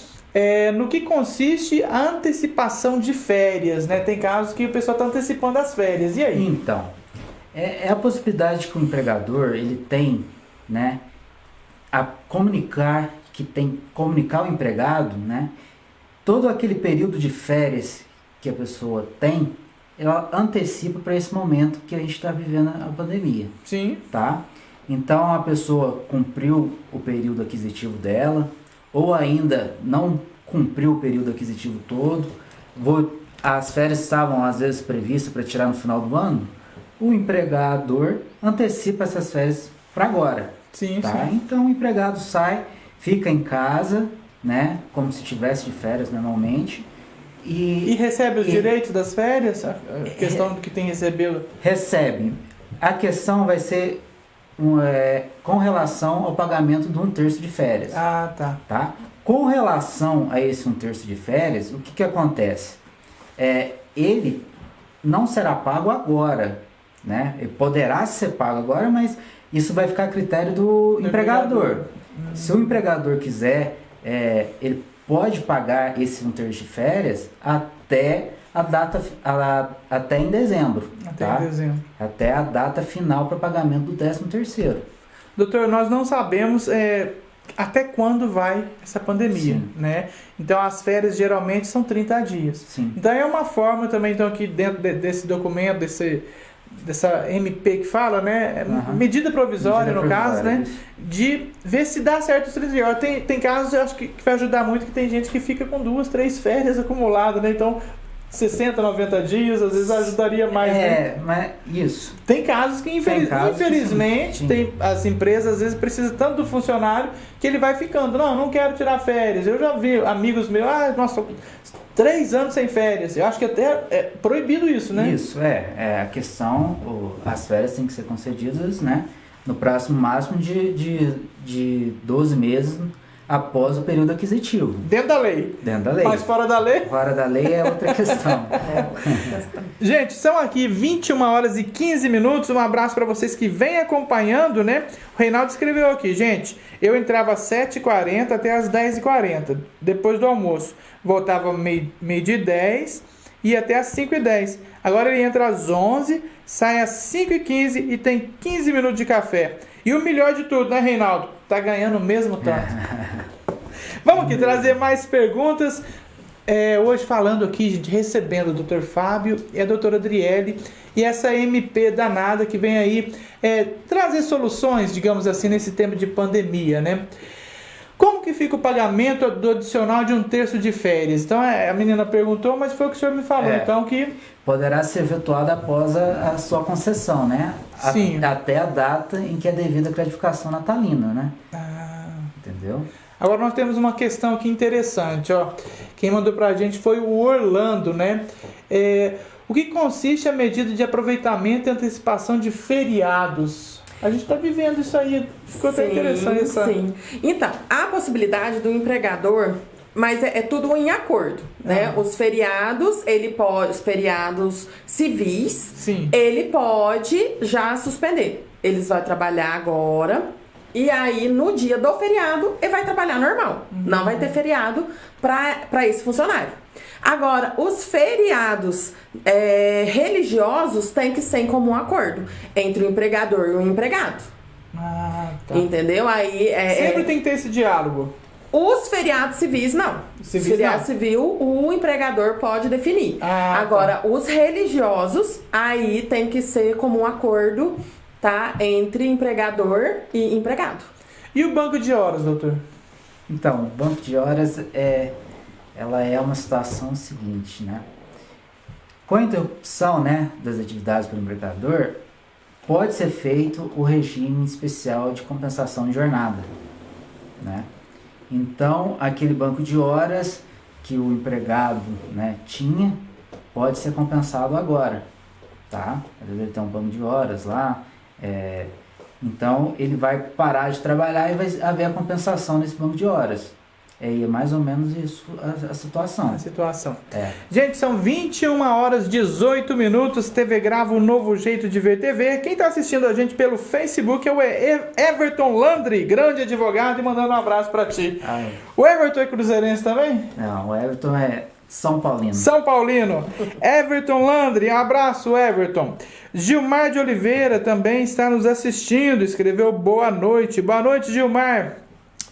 No que consiste a antecipação de férias, né? Tem casos que o pessoal está antecipando as férias, e aí? Então, é a possibilidade que o empregador ele tem, né, a comunicar o empregado, né, todo aquele período de férias que a pessoa tem, ela antecipa para esse momento que a gente está vivendo a pandemia. Sim. Tá? Então a pessoa cumpriu o período aquisitivo dela, ou ainda não cumpriu o período aquisitivo todo, as férias estavam às vezes previstas para tirar no final do ano, o empregador antecipa essas férias para agora. Sim, tá? sim. Então o empregado sai, fica em casa, né, como se estivesse de férias normalmente. E recebe os direitos das férias? A questão do que tem recebê-lo? Recebe. A questão vai ser com relação ao pagamento de 1/3 de férias. Ah, tá. Tá? Com relação a esse 1/3 de férias, o que acontece? Ele não será pago agora, né? Ele poderá ser pago agora, mas isso vai ficar a critério do empregador. Se o empregador quiser, ele pode pagar esse 1/3 de férias até a data, até em dezembro. Até em dezembro. Até a data final para pagamento do 13º. Doutor, nós não sabemos até quando vai essa pandemia, Sim. né? Então as férias geralmente são 30 dias. Sim. Então é uma forma também, então, aqui dentro desse documento, dessa MP que fala, né? Medida provisória, no caso, né? Isso. De ver se dá certo os 30 dias. Tem casos, eu acho que vai ajudar muito, que tem gente que fica com 2, 3 férias acumuladas, né? Então 60, 90 dias, às vezes ajudaria mais, né? Mas isso. Tem casos que, infelizmente, sim. as empresas às vezes precisam tanto do funcionário que ele vai ficando. Não quero tirar férias. Eu já vi amigos meus, nossa, 3 anos sem férias. Eu acho que até é proibido isso, né? Isso, a questão, as férias têm que ser concedidas, né? No prazo máximo de 12 meses após o período aquisitivo. Dentro da lei. Dentro da lei. Mas fora da lei? Fora da lei é outra questão. Gente, são aqui 21 horas e 15 minutos. Um abraço para vocês que vêm acompanhando, né? O Reinaldo escreveu aqui, gente. Eu entrava às 7h40 até às 10h40, depois do almoço. Voltava meio-dia e 10 e até às 5h10. Agora ele entra às 11, sai às 5h15 e tem 15 minutos de café. E o melhor de tudo, né, Reinaldo? Tá ganhando o mesmo tanto. Vamos aqui trazer mais perguntas. Hoje falando aqui, gente, recebendo o Dr. Fábio e a doutora Adriele. E essa MP danada que vem aí trazer soluções, digamos assim, nesse tempo de pandemia, né? Como que fica o pagamento do adicional de 1/3 de férias? Então, a menina perguntou, mas foi o que o senhor me falou. Então, que poderá ser efetuado após a sua concessão, né? Sim. Até a data em que é devida a gratificação natalina, né? Entendeu? Agora nós temos uma questão aqui interessante, ó. Quem mandou pra gente foi o Orlando, né? O que consiste a medida de aproveitamento e antecipação de feriados? A gente está vivendo isso aí. Ficou até interessante. Sim. Então, há possibilidade do empregador, mas é tudo em acordo, né? Os feriados, os feriados civis, sim, ele pode já suspender. Eles vão trabalhar agora e aí no dia do feriado ele vai trabalhar normal. Não vai ter feriado para esse funcionário. Agora, os feriados religiosos têm que ser em comum acordo entre o empregador e o empregado. Ah, tá. Entendeu? Aí Sempre tem que ter esse diálogo. Os feriados civis, não. Os feriados civil, o empregador pode definir. Agora, os religiosos, aí tem que ser como um acordo, tá? Entre empregador e empregado. E o banco de horas, doutor? Então, o banco de horas ela é uma situação seguinte, né? Com a interrupção, né, das atividades pelo empregador, pode ser feito o regime especial de compensação de jornada, né? Então, aquele banco de horas que o empregado, né, tinha, pode ser compensado agora, tá? Às vezes ele tem um banco de horas lá, então ele vai parar de trabalhar e vai haver a compensação nesse banco de horas. É mais ou menos isso a situação. A situação. Gente, são 21 horas 18 minutos. TV Grava, um novo jeito de ver TV. Quem está assistindo a gente pelo Facebook é o Everton Landry, grande advogado, e mandando um abraço para ti. O Everton é cruzeirense também? Não, o Everton é São Paulino. São Paulino. Everton Landry, abraço, Everton. Gilmar de Oliveira também está nos assistindo. Escreveu boa noite. Boa noite, Gilmar.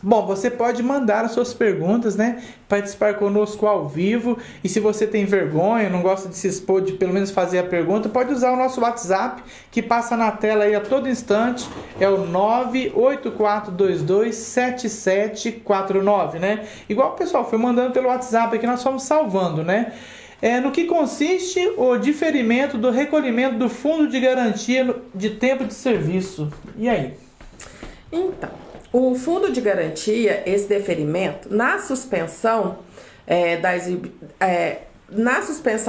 Bom, você pode mandar as suas perguntas, né? Participar conosco ao vivo. E se você tem vergonha, não gosta de se expor, de pelo menos fazer a pergunta, pode usar o nosso WhatsApp, que passa na tela aí a todo instante. É o 984227749, né? Igual o pessoal foi mandando pelo WhatsApp aqui, nós fomos salvando, né? No que consiste o diferimento do recolhimento do fundo de garantia de tempo de serviço? E aí? Então, o fundo de garantia, esse deferimento, na suspensão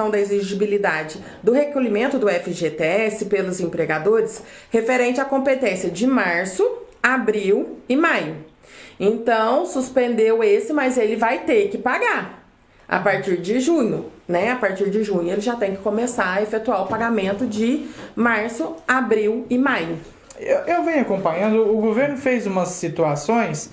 da exigibilidade do recolhimento do FGTS pelos empregadores, referente à competência de março, abril e maio. Então, suspendeu esse, mas ele vai ter que pagar a partir de junho, né? A partir de junho ele já tem que começar a efetuar o pagamento de março, abril e maio. Eu venho acompanhando, o governo fez umas situações,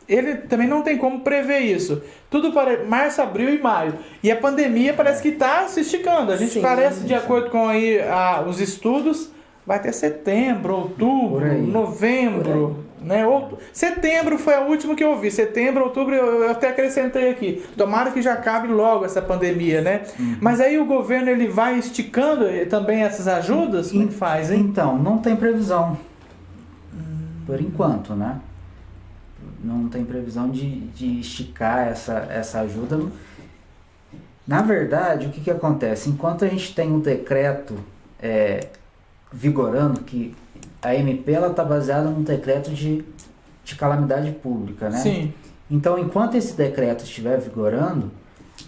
ele também não tem como prever isso. Tudo para março, abril e maio. E a pandemia parece que está se esticando. A gente parece, de acordo com aí, os estudos, vai ter setembro, outubro, novembro, né? Setembro foi a última que eu vi. Setembro, outubro, eu até acrescentei aqui. Tomara que já acabe logo essa pandemia, né? Mas aí o governo ele vai esticando também essas ajudas? Como faz, hein? Então, não tem previsão. Por enquanto, né? Não tem previsão de esticar essa ajuda. Na verdade, o que acontece? Enquanto a gente tem um decreto vigorando, que a MP está baseada num decreto de calamidade pública, né? Sim. Então, enquanto esse decreto estiver vigorando,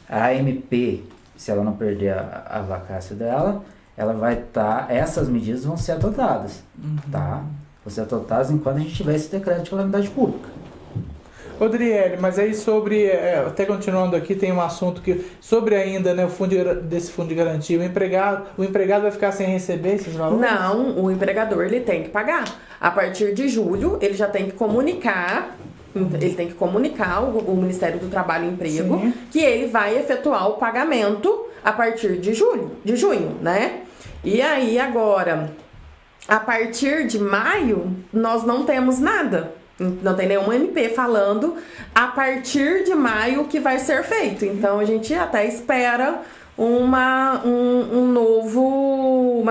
a MP, se ela não perder a vacância dela, ela vai essas medidas vão ser adotadas, tá? Vão ser adotadas enquanto a gente tiver esse decreto de calamidade pública. Rodriele, mas aí sobre, até continuando aqui, tem um assunto sobre ainda, né, desse fundo de garantia, o empregado vai ficar sem receber esses valores? Não, o empregador ele tem que pagar. A partir de julho, ele já tem que comunicar, o Ministério do Trabalho e Emprego, sim, que ele vai efetuar o pagamento a partir de junho, né? E aí agora, a partir de maio, nós não temos nada. Não tem nenhuma MP falando a partir de maio que vai ser feito. Então a gente até espera uma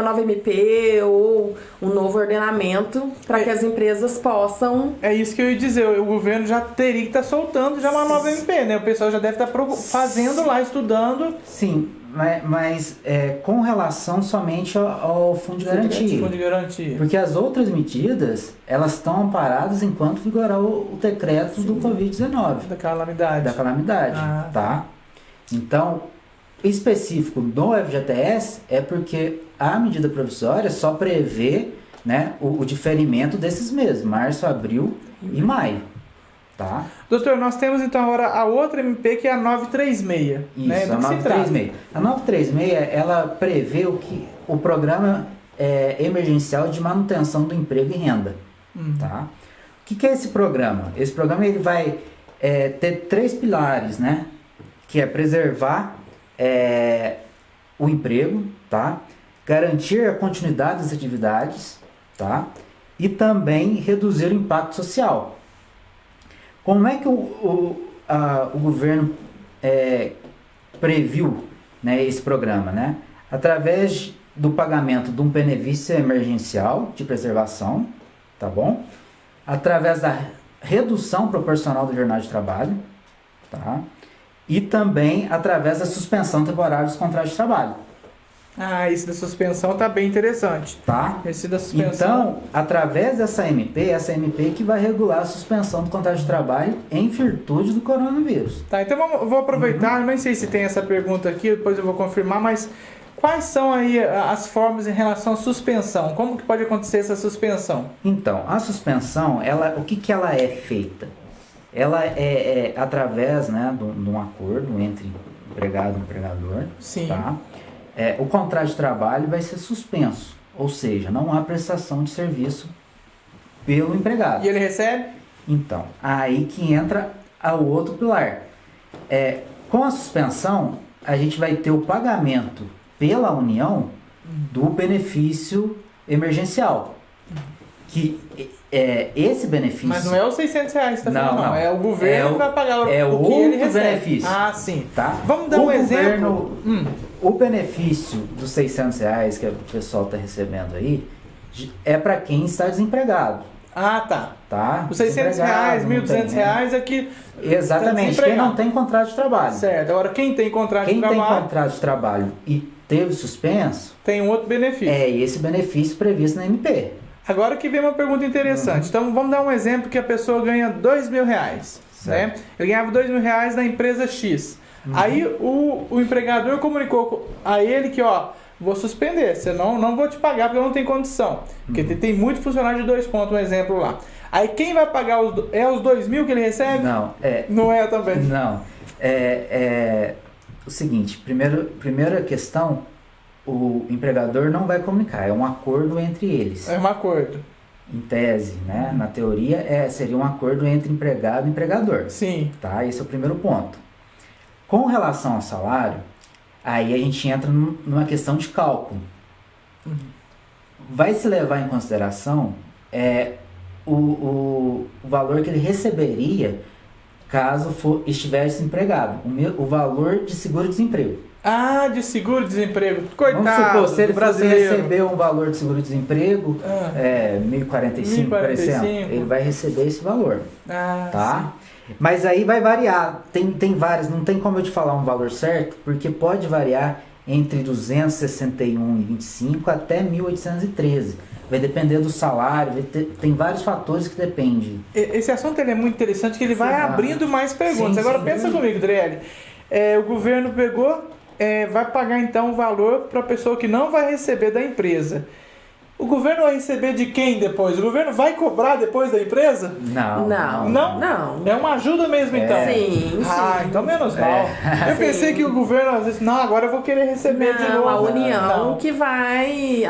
nova MP ou um novo ordenamento para que as empresas possam... É isso que eu ia dizer, o governo já teria que estar soltando já uma nova MP, né? O pessoal já deve estar fazendo lá, estudando. Sim, mas com relação somente ao fundo de garantia. Fundo de garantia. Porque as outras medidas, elas estão amparadas enquanto vigorar o decreto, sim, do Covid-19. Da calamidade. Tá? Então, específico do FGTS é porque a medida provisória só prevê, né, o diferimento desses meses, março, abril e maio. Tá? Doutor, nós temos então agora a outra MP que é a 936. Isso, né? a 936. A 936, ela prevê o programa emergencial de manutenção do emprego e renda. Tá? O que é esse programa? Esse programa ele vai ter 3 pilares, né? Que é preservar o emprego, tá? Garantir a continuidade das atividades, tá? e também reduzir o impacto social. Como é que o governo previu, né, esse programa, né? Através do pagamento de um benefício emergencial de preservação, tá bom? Através da redução proporcional da jornada de trabalho, tá? E também através da suspensão temporária dos contratos de trabalho. Ah, esse da suspensão tá bem interessante. Tá? Esse da suspensão. Então, através dessa MP que vai regular a suspensão do contrato de trabalho em virtude do coronavírus. Tá, então eu vou aproveitar, eu nem sei se tem essa pergunta aqui, depois eu vou confirmar, mas quais são aí as formas em relação à suspensão? Como que pode acontecer essa suspensão? Então, a suspensão, o que ela é feita? Ela é através, né, de um acordo entre empregado e empregador. Sim. Tá? O contrato de trabalho vai ser suspenso, ou seja, não há prestação de serviço pelo empregado. E ele recebe? Então, aí que entra o outro pilar. Com a suspensão, a gente vai ter o pagamento pela União do benefício emergencial. Que esse benefício... Mas não é os R$600 que tá falando, não. É o governo que vai pagar o que outro ele recebe. benefício. Ah, sim. Tá? Vamos dar um exemplo. O benefício dos R$600 que o pessoal está recebendo aí é para quem está desempregado. Ah, tá. Tá? Os R$600, R$1.200 é que... Exatamente, quem não tem contrato de trabalho. Certo, agora quem tem contrato de trabalho... Quem tem contrato de trabalho e teve suspenso... Tem um outro benefício. É esse benefício previsto na MP. Agora que vem uma pergunta interessante. Então vamos dar um exemplo que a pessoa ganha R$2.000. Né? Ele ganhava R$2.000 na empresa X. Aí o empregador comunicou a ele que, vou suspender, senão não vou te pagar porque eu não tenho condição. Porque tem muito funcionário de 2 pontos, um exemplo lá. Aí quem vai pagar os R$2.000 que ele recebe? Não. Não é também? Não. O seguinte, primeira questão, o empregador não vai comunicar, é um acordo entre eles. É um acordo. Em tese, né? Na teoria, seria um acordo entre empregado e empregador. Sim. Tá? Esse é o primeiro ponto. Com relação ao salário, aí a gente entra numa questão de cálculo. Vai se levar em consideração o valor que ele receberia caso estivesse empregado. O valor de seguro-desemprego. Ah, de seguro-desemprego. Coitado. Vamos supor, se ele brasileiro receber um valor de seguro-desemprego, 1.045, por exemplo, ele vai receber esse valor. Tá? Sim. Mas aí vai variar. Tem vários, não tem como eu te falar um valor certo, porque pode variar entre 261,25 até 1.813. Vai depender do salário, tem vários fatores que dependem. Esse assunto ele é muito interessante, que ele vai abrindo mais perguntas. Agora pensa comigo, Drelli. O governo vai pagar então o valor para a pessoa que não vai receber da empresa. O governo vai receber de quem depois? O governo vai cobrar depois da empresa? Não. É uma ajuda mesmo, então? Sim. Então menos mal. Eu pensei que o governo, às vezes, agora eu vou querer receber de novo. A União que vai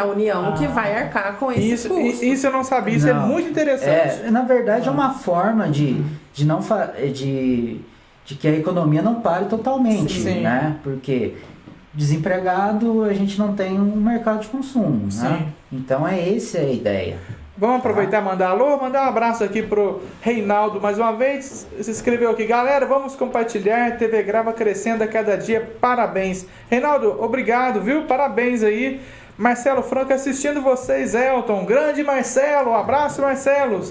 arcar com esse custo. Isso eu não sabia, isso é muito interessante. Na verdade, é uma forma de que a economia não pare totalmente, né? Porque desempregado, a gente não tem um mercado de consumo, né? Então essa é a ideia. Vamos aproveitar e mandar um abraço aqui pro Reinaldo mais uma vez. Se inscreveu aqui, galera, vamos compartilhar, TV Grava crescendo a cada dia, parabéns. Reinaldo, obrigado, viu? Parabéns aí. Marcelo Franco assistindo vocês, Elton, grande Marcelo, abraço Marcelo.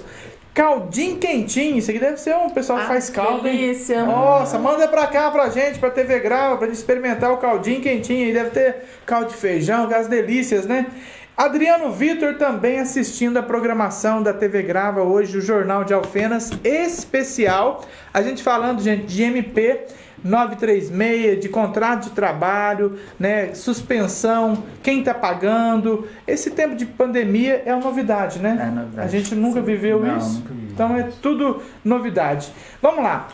Caldinho quentinho, isso aqui deve ser um pessoal que faz caldo, delícia. Hein? Nossa, manda pra cá pra gente, pra TV Grava, pra gente experimentar o caldinho quentinho aí, deve ter caldo de feijão, as delícias, né? Adriano Vitor também assistindo a programação da TV Grava hoje, o Jornal de Alfenas especial, a gente falando, gente, de MP 936, de contrato de trabalho, né, suspensão, quem está pagando. Esse tempo de pandemia é uma novidade, né? É novidade. A gente nunca viveu isso. Nunca vivi. Então é tudo novidade. Vamos lá.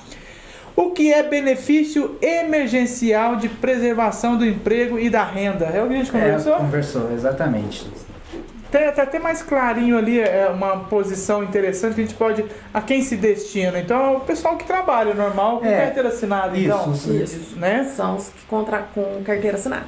O que é benefício emergencial de preservação do emprego e da renda? É o que a gente conversou? Conversou, exatamente. Tá até mais clarinho ali, uma posição interessante que a gente pode... A quem se destina? Então, é o pessoal que trabalha normal, com carteira assinada. Isso. Né? São os que com carteira assinada.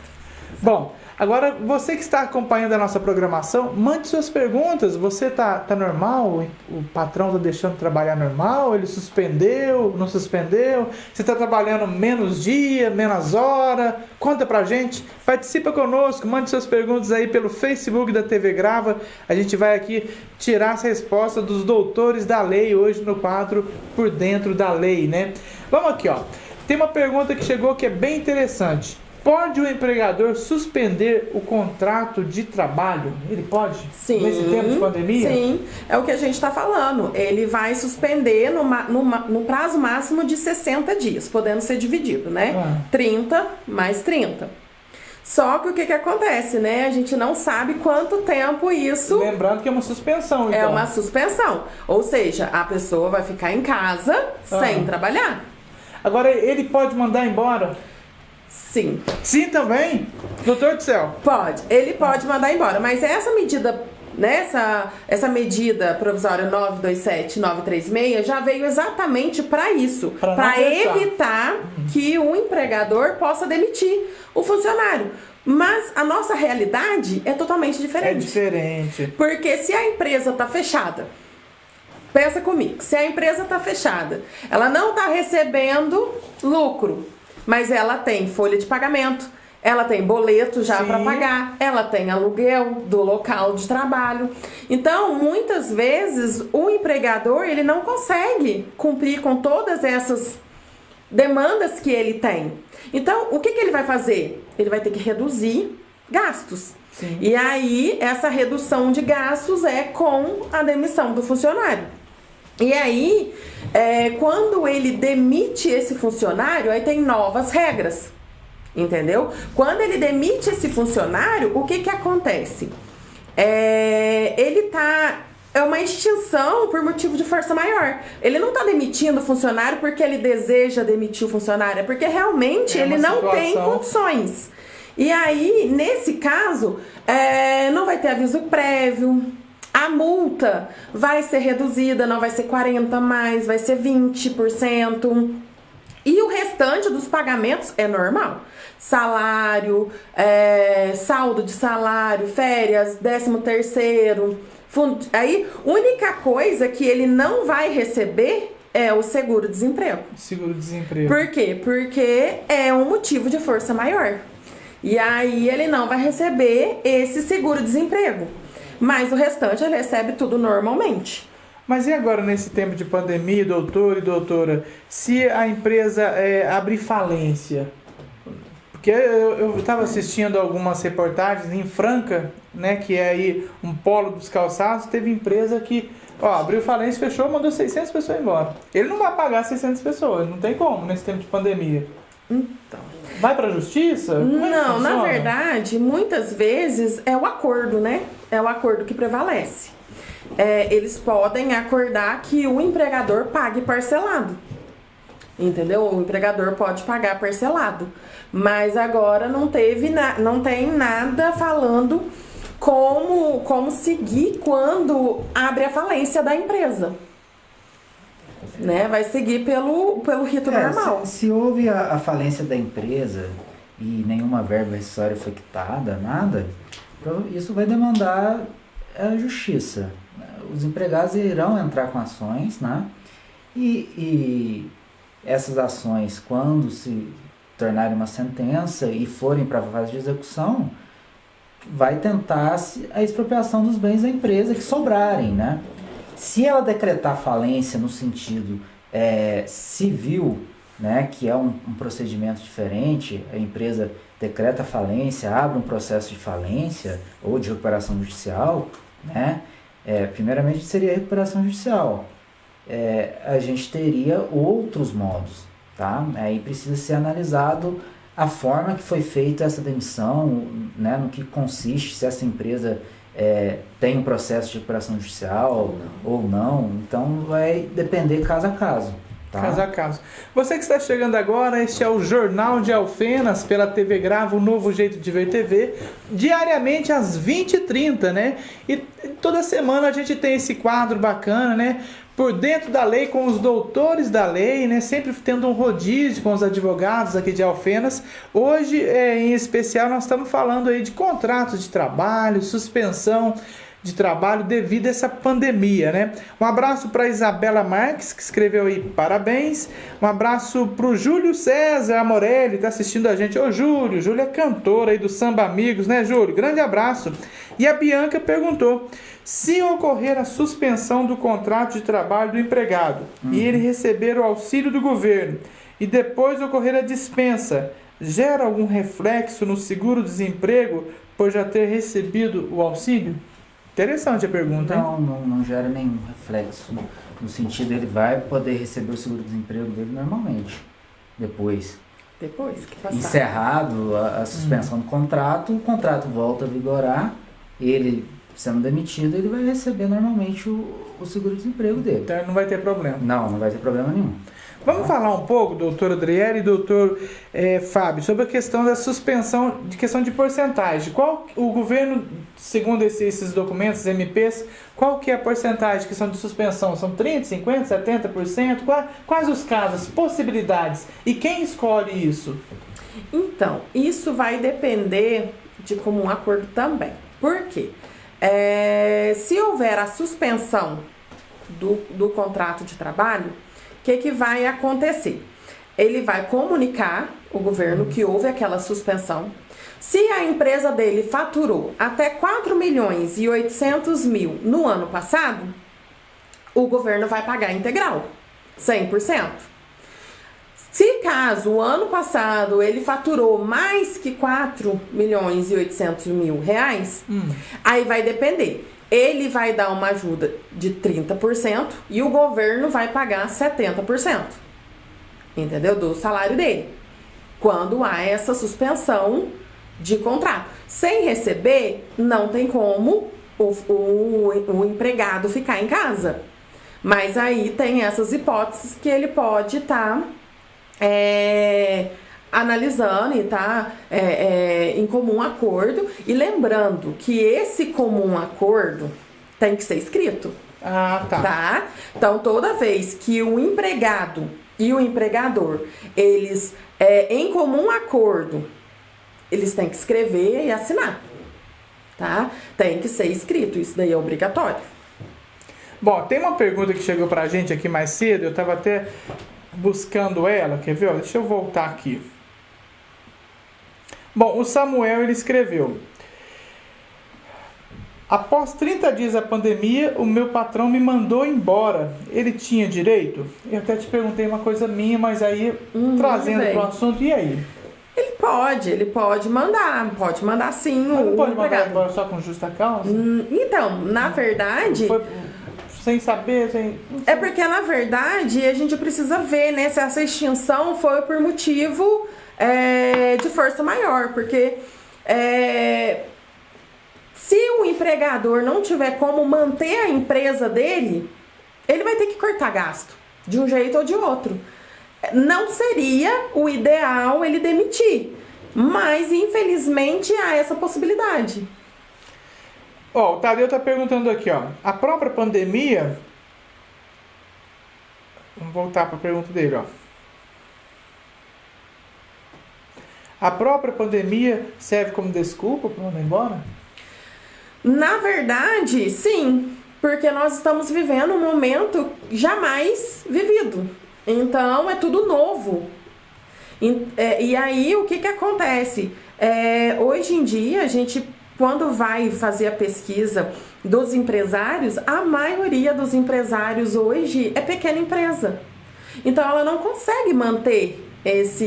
Bom, agora você que está acompanhando a nossa programação, mande suas perguntas. Você tá normal? O patrão tá deixando trabalhar normal? Ele suspendeu? Não suspendeu? Você está trabalhando menos dia, menos hora? Conta pra gente. Participa conosco, mande suas perguntas aí pelo Facebook da TV Grava. A gente vai aqui tirar as respostas dos doutores da lei hoje no quadro Por Dentro da Lei, né? Vamos aqui, ó. Tem uma pergunta que chegou que é bem interessante. Pode o empregador suspender o contrato de trabalho? Ele pode? Sim. Nesse tempo de pandemia? Sim, é o que a gente está falando. Ele vai suspender no prazo máximo de 60 dias, podendo ser dividido, né? 30 mais 30. Só que o que acontece, né? A gente não sabe quanto tempo isso... Lembrando que é uma suspensão, então. É uma suspensão. Ou seja, a pessoa vai ficar em casa sem trabalhar. Agora, ele pode mandar embora? Sim. Sim também? Doutor do céu? Pode. Ele pode mandar embora. Mas essa medida, né, essa medida provisória 927-936 já veio exatamente para isso. Para evitar que o empregador possa demitir o funcionário. Mas a nossa realidade é totalmente diferente. É diferente. Porque se a empresa está fechada... Pensa comigo, se a empresa está fechada, ela não está recebendo lucro, mas ela tem folha de pagamento, ela tem boleto já para pagar, ela tem aluguel do local de trabalho. Então, muitas vezes, o empregador ele não consegue cumprir com todas essas demandas que ele tem. Então, o que ele vai fazer? Ele vai ter que reduzir gastos. Sim. E aí, essa redução de gastos é com a demissão do funcionário. E aí, quando ele demite esse funcionário, aí tem novas regras, entendeu? Quando ele demite esse funcionário, o que acontece? É uma extinção por motivo de força maior. Ele não está demitindo o funcionário porque ele deseja demitir o funcionário, é porque realmente ele não tem condições. E aí, nesse caso, não vai ter aviso prévio. A multa vai ser reduzida, não vai ser 40% mais, vai ser 20%. E o restante dos pagamentos é normal. Salário, saldo de salário, férias, 13º. Aí, única coisa que ele não vai receber é o seguro-desemprego. Seguro-desemprego. Por quê? Porque é um motivo de força maior. E aí ele não vai receber esse seguro-desemprego. Mas o restante ele recebe tudo normalmente. Mas e agora nesse tempo de pandemia, doutor e doutora, se a empresa abrir falência? Porque eu estava assistindo algumas reportagens em Franca, né, que é aí um polo dos calçados, teve empresa que abriu falência, fechou, mandou 600 pessoas embora. Ele não vai pagar 600 pessoas, não tem como nesse tempo de pandemia. Então... Vai pra justiça? Não, na verdade, muitas vezes é o acordo, né? É o acordo que prevalece. Eles podem acordar que o empregador pague parcelado. Entendeu? O empregador pode pagar parcelado. Mas agora não tem nada falando como seguir quando abre a falência da empresa. Né? Vai seguir pelo rito normal. Se houve a falência da empresa e nenhuma verba acessória foi quitada, nada, isso vai demandar a justiça. Os empregados irão entrar com ações, né? E essas ações, quando se tornarem uma sentença e forem para a fase de execução, vai tentar a expropriação dos bens da empresa que sobrarem, né? Se ela decretar falência no sentido civil, né, que é um procedimento diferente, a empresa decreta falência, abre um processo de falência ou de recuperação judicial, né, primeiramente seria a recuperação judicial. A gente teria outros modos, tá? Aí precisa ser analisado a forma que foi feita essa demissão, né, no que consiste, se essa empresa tem um processo de recuperação judicial ou não. Então vai depender caso a caso. Tá? Caso a caso. Você que está chegando agora, este é o Jornal de Alfenas pela TV Grava, o novo jeito de ver TV, diariamente às 20h30, né? E toda semana a gente tem esse quadro bacana, né? por dentro da lei, com os doutores da lei, né? Sempre tendo um rodízio com os advogados aqui de Alfenas. Hoje, em especial, nós estamos falando aí de contratos de trabalho, suspensão de trabalho devido a essa pandemia, né? Um abraço para Isabela Marques, que escreveu aí parabéns. Um abraço para o Júlio César Amorelli, tá assistindo a gente. Ô Júlio, Júlio é cantor aí do Samba Amigos, né, Júlio? Grande abraço. E a Bianca perguntou: se ocorrer a suspensão do contrato de trabalho do empregado e ele receber o auxílio do governo e depois ocorrer a dispensa, gera algum reflexo no seguro-desemprego por já ter recebido o auxílio? Interessante a pergunta, hein? Não gera nenhum reflexo. No sentido, ele vai poder receber o seguro-desemprego dele normalmente. Depois que passar. Encerrado a suspensão do contrato, o contrato volta a vigorar, ele sendo demitido, ele vai receber normalmente o seguro-desemprego dele. Então não vai ter problema. Não vai ter problema nenhum. Vamos falar um pouco, doutor Adriele e doutor Fábio, sobre a questão da suspensão, de questão de porcentagem. Qual o governo, segundo esses documentos, MPs, qual que é a porcentagem de questão de suspensão? São 30%, 50%, 70%? Quais os casos, possibilidades? E quem escolhe isso? Então, isso vai depender de comum acordo também. Por quê? Se houver a suspensão do contrato de trabalho, o que vai acontecer? Ele vai comunicar o governo que houve aquela suspensão. Se a empresa dele faturou até 4.800.000 no ano passado, o governo vai pagar integral, 100%. Se caso o ano passado ele faturou mais que 4.800.000 reais, aí vai depender. Ele vai dar uma ajuda de 30% e o governo vai pagar 70%, entendeu? Do salário dele, quando há essa suspensão de contrato. Sem receber, não tem como o empregado ficar em casa. Mas aí tem essas hipóteses que ele pode estar analisando e tá em comum acordo. E lembrando que esse comum acordo tem que ser escrito. Tá? Então, toda vez que o empregado e o empregador, eles, em comum acordo, eles têm que escrever e assinar. Tá? Tem que ser escrito, isso daí é obrigatório. Bom, tem uma pergunta que chegou pra gente aqui mais cedo, eu tava até buscando ela, quer ver? Deixa eu voltar aqui. Bom, o Samuel, ele escreveu: após 30 dias da pandemia, o meu patrão me mandou embora. Ele tinha direito? Eu até te perguntei uma coisa minha, mas aí, trazendo para o assunto, e aí? Ele pode mandar sim. Mas não pode mandar embora só com justa causa? Então, na verdade... Foi sem saber, É porque, na verdade, a gente precisa ver, né, se essa extinção foi por motivo de força maior, porque se o empregador não tiver como manter a empresa dele, ele vai ter que cortar gasto, de um jeito ou de outro. Não seria o ideal ele demitir, mas infelizmente há essa possibilidade. O Tadeu tá perguntando aqui, a própria pandemia... Vamos voltar para a pergunta dele, A própria pandemia serve como desculpa para mandar embora? Na verdade, sim, porque nós estamos vivendo um momento jamais vivido. Então, é tudo novo. E aí, o que acontece? Hoje em dia, a gente... Quando vai fazer a pesquisa dos empresários, a maioria dos empresários hoje é pequena empresa. Então, ela não consegue manter essa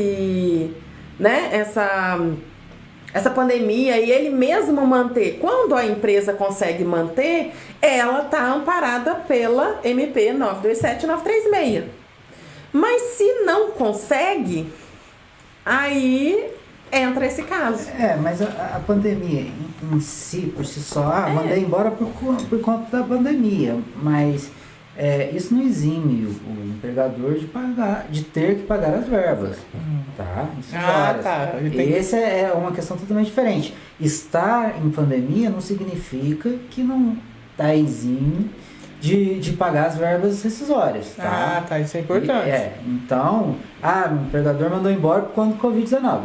pandemia e ele mesmo manter. Quando a empresa consegue manter, ela está amparada pela MP 927 e 936. Mas se não consegue, aí... entra esse caso. Mas a pandemia em si, por si só, mandei embora por conta da pandemia, mas isso não exime o empregador de ter que pagar as verbas, tá? Isso Essa é uma questão totalmente diferente. Estar em pandemia não significa que não está exime de pagar as verbas rescisórias, tá? Ah, tá, isso é importante. Então, meu empregador mandou embora por conta do Covid-19.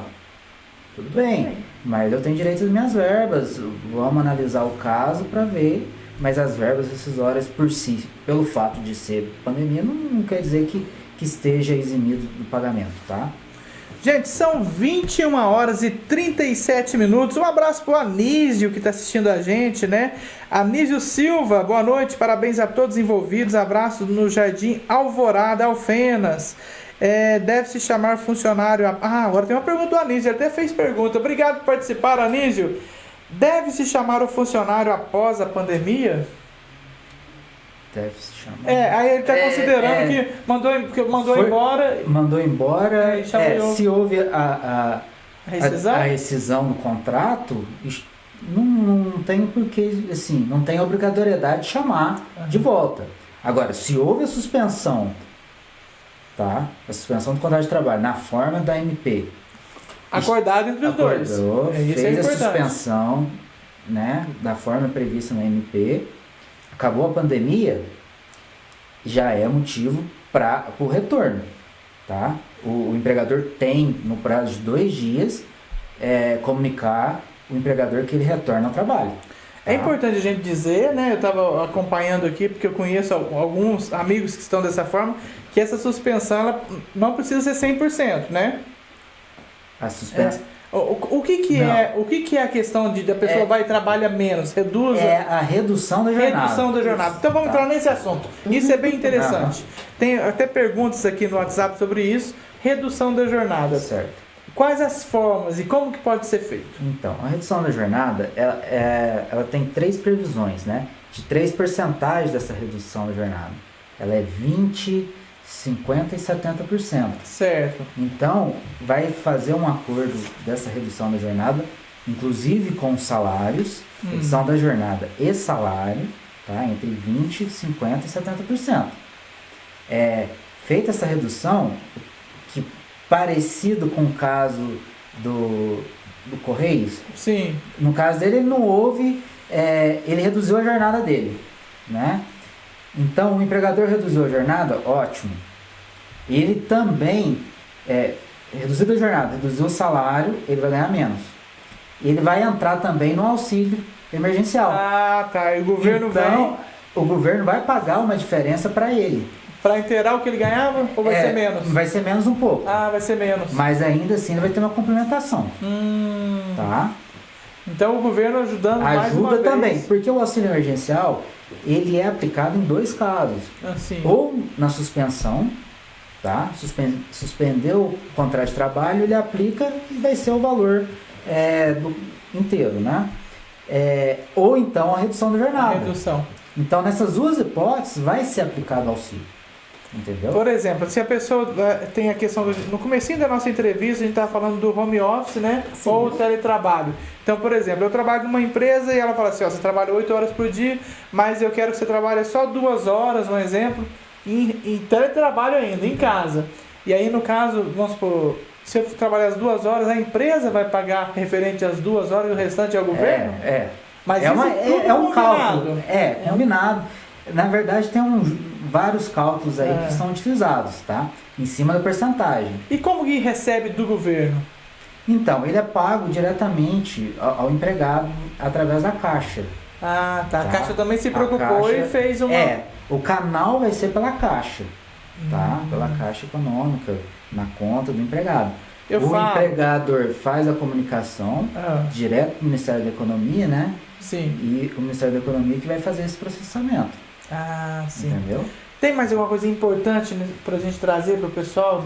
Tudo bem, mas eu tenho direito às minhas verbas, vamos analisar o caso para ver, mas as verbas rescisórias por si, pelo fato de ser pandemia, não quer dizer que esteja eximido do pagamento, tá? Gente, são 21 horas e 37 minutos. Um abraço pro Anísio que está assistindo a gente, né? Anísio Silva, boa noite, parabéns a todos envolvidos. Abraço no Jardim Alvorada, Alfenas. Deve-se chamar funcionário... agora tem uma pergunta do Anísio, ele até fez pergunta. Obrigado por participar, Anísio. Deve-se chamar o funcionário após a pandemia? Deve-se chamar. Aí ele está considerando que mandou embora. Mandou embora. Se houve a rescisão? A rescisão do contrato, não tem porquê, assim, não tem obrigatoriedade de chamar de volta. Agora, se houve a suspensão, tá? A suspensão do contrato de trabalho na forma da MP. Acordado entre os dois. Fez a suspensão, né, da forma prevista na MP. Acabou a pandemia, já é motivo para o retorno, tá? O empregador tem, no prazo de 2 dias, comunicar o empregador que ele retorna ao trabalho. Tá? É importante a gente dizer, né? Eu estava acompanhando aqui, porque eu conheço alguns amigos que estão dessa forma, que essa suspensão ela não precisa ser 100%, né? A suspensão... O que é a questão de a pessoa vai e trabalha menos? Reduz a redução da jornada. Redução da jornada. Então vamos entrar nesse assunto. Isso é bem interessante. Tem até perguntas aqui no WhatsApp sobre isso. Redução da jornada. Certo. Quais as formas e como que pode ser feito? Então, a redução da jornada, ela tem 3 previsões, né? De 3 percentagens dessa redução da jornada. Ela é 20%, 50% e 70%. Certo. Então, vai fazer um acordo dessa redução da jornada, inclusive com os salários, redução da jornada e salário, tá? Entre 20%, 50% e 70%. Feita essa redução, que parecido com o caso do Correios. Sim. No caso dele, ele não houve, ele reduziu a jornada dele, né? Então, o empregador reduziu a jornada, ótimo. Ele também, reduziu a jornada, reduziu o salário, ele vai ganhar menos. Ele vai entrar também no auxílio emergencial. Ah, tá. E o governo o governo vai pagar uma diferença para ele. Para inteirar o que ele ganhava ou vai ser menos? Vai ser menos um pouco. Ah, vai ser menos. Mas ainda assim ele vai ter uma complementação. Tá? Então o governo ajudando mais uma vez. Ajuda também, porque o auxílio emergencial, ele é aplicado em 2 casos. Assim. Ou na suspensão, tá? Suspendeu o contrato de trabalho, ele aplica e vai ser o valor inteiro, né? Ou então a redução da jornada. Então, nessas 2 hipóteses, vai ser aplicado auxílio. Entendeu? Por exemplo, se a pessoa tem a questão no comecinho da nossa entrevista, a gente estava falando do home office, né? Sim. Ou teletrabalho. Então, por exemplo, eu trabalho numa empresa e ela fala assim, você trabalha 8 horas por dia, mas eu quero que você trabalhe só 2 horas, um exemplo, em teletrabalho ainda, em casa. E aí, no caso, vamos supor, se eu trabalhar as 2 horas, a empresa vai pagar referente às 2 horas e o restante é o governo? Mas é um cálculo. Combinado. Na verdade, tem vários cálculos aí que são utilizados, tá? Em cima da percentagem. E como que recebe do governo? Então, ele é pago diretamente ao empregado através da Caixa. Ah, tá. A Caixa também se preocupou e fez uma... O canal vai ser pela Caixa, tá? Pela Caixa Econômica, na conta do empregado. Empregador faz a comunicação direto do Ministério da Economia, né? Sim. E o Ministério da Economia que vai fazer esse processamento. Ah, sim. Entendeu? Tem mais alguma coisa importante pra gente trazer pro pessoal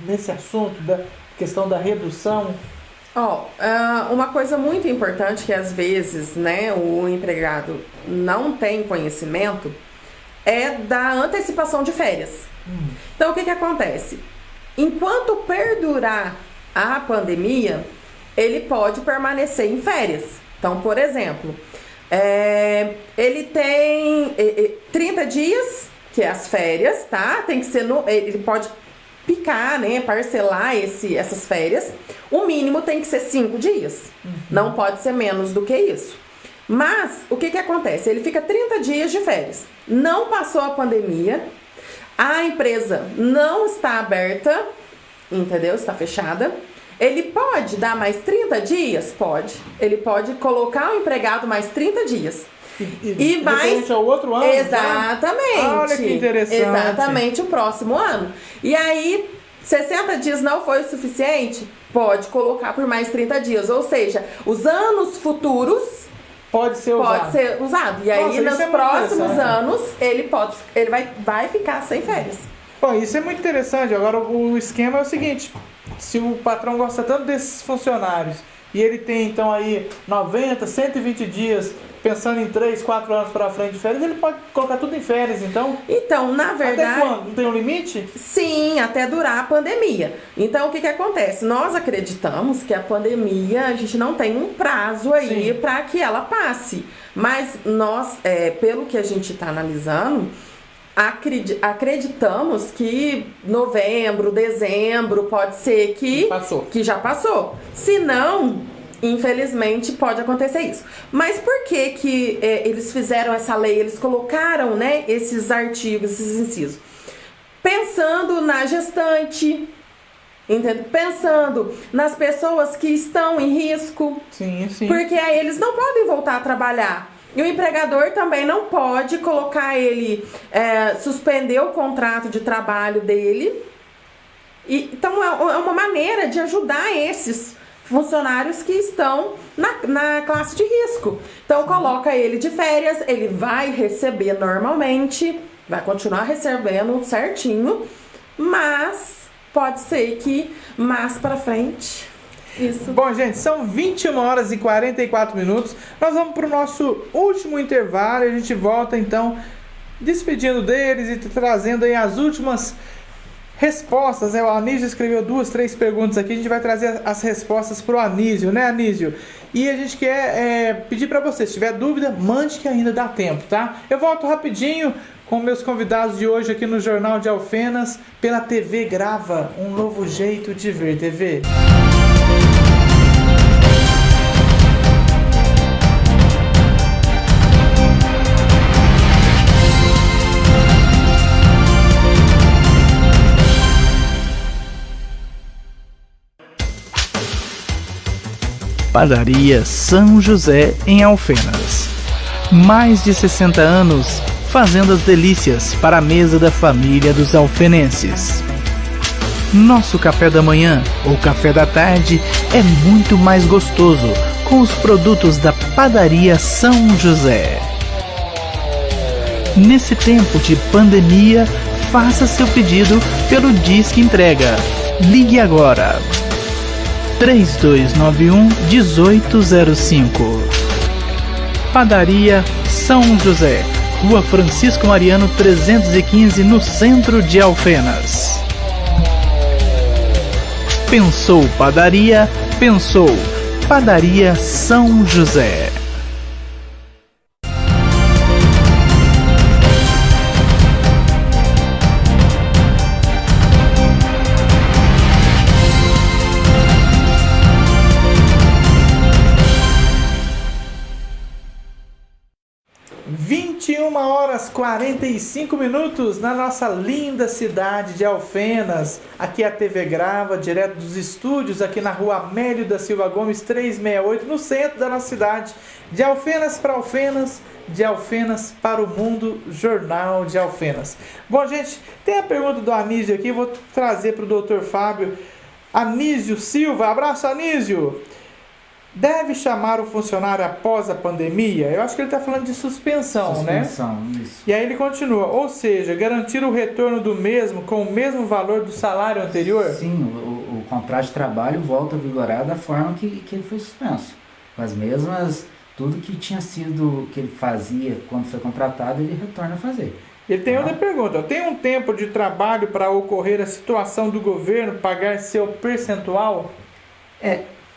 nesse assunto da questão da redução? Uma coisa muito importante que às vezes, né, o empregado não tem conhecimento é da antecipação de férias. Então, o que acontece? Enquanto perdurar a pandemia, ele pode permanecer em férias. Então, por exemplo, ele tem 30 dias, que é as férias, tá? Tem que ser ele pode picar, né? Parcelar essas férias. O mínimo tem que ser 5 dias. Não pode ser menos do que isso. Mas, o que acontece? Ele fica 30 dias de férias. Não passou a pandemia, a empresa não está aberta, entendeu? Está fechada. Ele pode dar mais 30 dias? Pode. Ele pode colocar o empregado mais 30 dias. E mais ao outro ano? Exatamente. Né? Olha que interessante. Exatamente, o próximo ano. E aí, 60 dias não foi o suficiente? Pode colocar por mais 30 dias. Ou seja, os anos futuros pode ser usado. E aí, Nossa, nos próximos anos, ele vai ficar sem férias. Bom, isso é muito interessante. Agora, o esquema é o seguinte: se o patrão gosta tanto desses funcionários e ele tem, então, aí 90, 120 dias pensando em 3, 4 anos para frente de férias, ele pode colocar tudo em férias, então? Então, na verdade... Até quando? Não tem um limite? Sim, até durar a pandemia. Então, o que acontece? Nós acreditamos que a pandemia, a gente não tem um prazo aí para que ela passe. Mas nós, pelo que a gente está analisando, acreditamos que novembro, dezembro, pode ser que já passou. Se não... Infelizmente, pode acontecer isso. Mas por que eles fizeram essa lei? Eles colocaram, né, esses artigos, esses incisos. Pensando na gestante, entende? Pensando nas pessoas que estão em risco. Sim. Porque aí eles não podem voltar a trabalhar. E o empregador também não pode colocar ele, suspender o contrato de trabalho dele. Então, é uma maneira de ajudar esses funcionários que estão na classe de risco. Então, coloca ele de férias, ele vai receber normalmente, vai continuar recebendo certinho, mas pode ser que mais pra frente... Isso. Bom, gente, são 21 horas e 44 minutos. Nós vamos para o nosso último intervalo e a gente volta, então, despedindo deles e trazendo aí as últimas respostas, né? O Anísio escreveu 2, 3 perguntas aqui. A gente vai trazer as respostas pro Anísio, né, Anísio? E a gente quer pedir para você, se tiver dúvida, mande que ainda dá tempo, tá? Eu volto rapidinho com meus convidados de hoje aqui no Jornal de Alfenas, pela TV Grava, um novo jeito de ver TV. Padaria São José em Alfenas. Mais de 60 anos fazendo as delícias para a mesa da família dos alfenenses. Nosso café da manhã ou café da tarde é muito mais gostoso com os produtos da Padaria São José. Nesse tempo de pandemia, faça seu pedido pelo Disque Entrega. Ligue agora. 3291-1805. Padaria São José, Rua Francisco Mariano 315, no centro de Alfenas. Pensou padaria? Pensou Padaria São José. Horas 45 minutos na nossa linda cidade de Alfenas. Aqui é a TV Grava, direto dos estúdios aqui na rua Amélio da Silva Gomes 368, no centro da nossa cidade. De Alfenas para Alfenas, de Alfenas para o mundo, Jornal de Alfenas. Bom, gente, tem a pergunta do Anísio aqui, vou trazer para o Dr. Fábio. Anísio Silva, abraço, Anísio. Deve chamar o funcionário após a pandemia? Eu acho que ele está falando de suspensão, né? Isso. E aí ele continua, ou seja, garantir o retorno do mesmo com o mesmo valor do salário anterior? Sim, o contrato de trabalho volta a vigorar da forma que ele foi suspenso. As mesmas, tudo que tinha sido, que ele fazia quando foi contratado, ele retorna a fazer. Ele tem outra pergunta, tem um tempo de trabalho para ocorrer a situação do governo pagar seu percentual?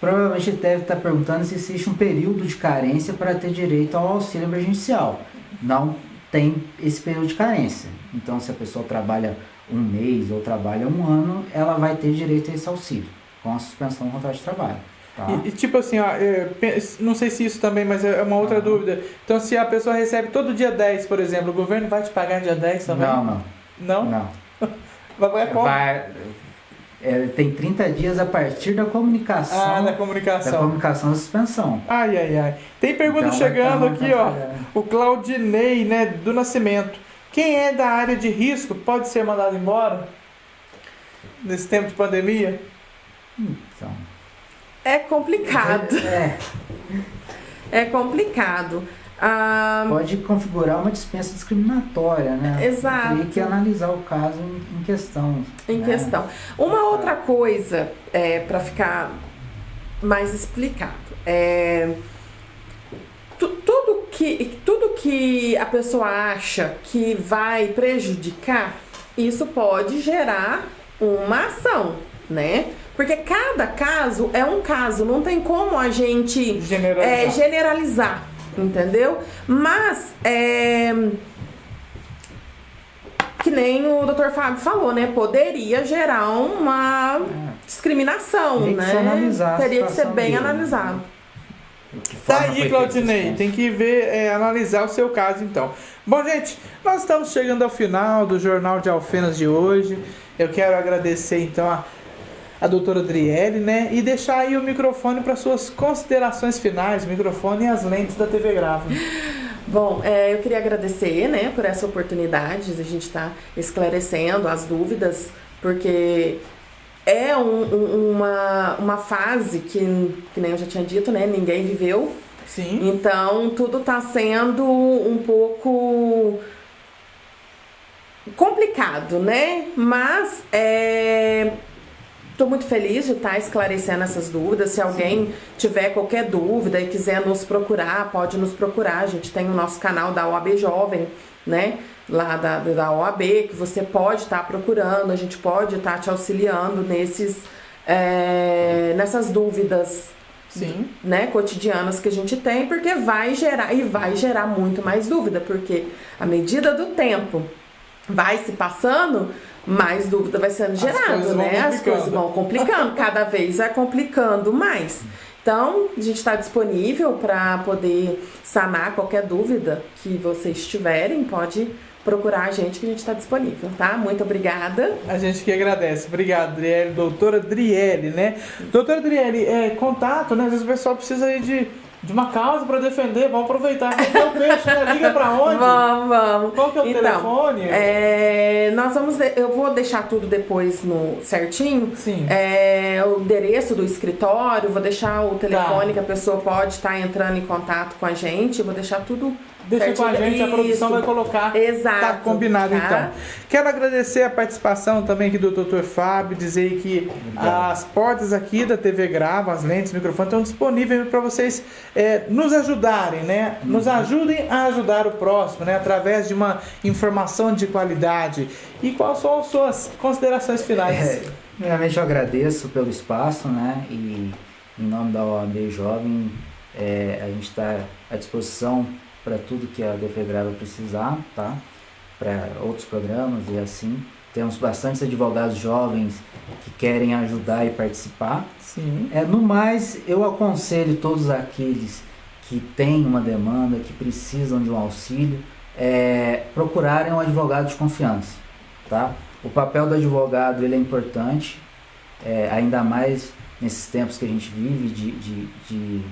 Provavelmente ele deve estar perguntando se existe um período de carência para ter direito ao auxílio emergencial. Não tem esse período de carência. Então, se a pessoa trabalha um mês ou trabalha um ano, ela vai ter direito a esse auxílio, com a suspensão do contrato de trabalho. Tá? E tipo assim, ó, não sei se isso também, mas é uma outra dúvida. Então, se a pessoa recebe todo dia 10, por exemplo, o governo vai te pagar dia 10 também? Não. Não? Vai pagar como? Tem 30 dias a partir da comunicação. Da comunicação. Da comunicação da suspensão. Ai. Tem pergunta Então, chegando aqui, ó. O Claudinei, né, do Nascimento. Quem é da área de risco pode ser mandado embora? Nesse tempo de pandemia? Então... É complicado. É complicado. Pode configurar uma dispensa discriminatória, né? Exato. Teria que analisar o caso em questão. Questão. Uma outra coisa, para ficar mais explicado, tudo que a pessoa acha que vai prejudicar, isso pode gerar uma ação, né? Porque cada caso é um caso, não tem como a gente generalizar, entendeu? Mas, que nem o Dr. Fábio falou, né? Poderia gerar uma discriminação, né? Teria que ser bem analisado. Tá aí, Claudinei, tem que ver, analisar o seu caso, então. Bom, gente, nós estamos chegando ao final do Jornal de Alfenas de hoje. Eu quero agradecer, então, a doutora Adriele, né? E deixar aí o microfone para suas considerações finais, o microfone e as lentes da TV Grava. Bom, eu queria agradecer, né, por essa oportunidade de a gente estar esclarecendo as dúvidas, porque é uma fase que nem eu já tinha dito, né, ninguém viveu. Sim. Então, tudo está sendo um pouco complicado, né? Mas estou muito feliz de estar esclarecendo essas dúvidas. Se alguém tiver qualquer dúvida e quiser nos procurar, pode nos procurar. A gente tem o nosso canal da OAB Jovem, né? Lá da OAB, que você pode estar procurando, a gente pode estar te auxiliando nessas dúvidas, né, cotidianas que a gente tem, porque vai gerar muito mais dúvida, porque à medida do tempo vai se passando, mais dúvida vai sendo gerada, né? As coisas vão complicando, cada vez vai complicando mais. Então, a gente está disponível para poder sanar qualquer dúvida que vocês tiverem, pode procurar a gente que a gente está disponível, tá? Muito obrigada. A gente que agradece. Obrigado, Adriele. Doutora Adriele, né? Doutora Adriele, contato, né? Às vezes o pessoal precisa aí de uma causa para defender. Vamos aproveitar. Vender o peixe, né? Liga para onde? Vamos. Qual que é o telefone? Eu vou deixar tudo depois certinho. Sim. O endereço do escritório, vou deixar o telefone que a pessoa pode estar entrando em contato com a gente. Vou deixar tudo. Deixa com a gente, a produção vai colocar. Exato. Tá combinado, então. Quero agradecer a participação também aqui do Dr. Fábio, dizer que as portas aqui da TV Grava, as lentes, o microfone estão disponíveis para vocês nos ajudarem, né? Nos ajudem a ajudar o próximo, né? Através de uma informação de qualidade. E quais são as suas considerações finais? Primeiramente, eu agradeço pelo espaço, né? E em nome da OAB Jovem, a gente está à disposição para tudo que a TV Grava precisar, tá? Para outros programas e assim. Temos bastantes advogados jovens que querem ajudar e participar. Sim. No mais, eu aconselho todos aqueles que têm uma demanda, que precisam de um auxílio, procurarem um advogado de confiança, tá? O papel do advogado ele é importante, ainda mais nesses tempos que a gente vive de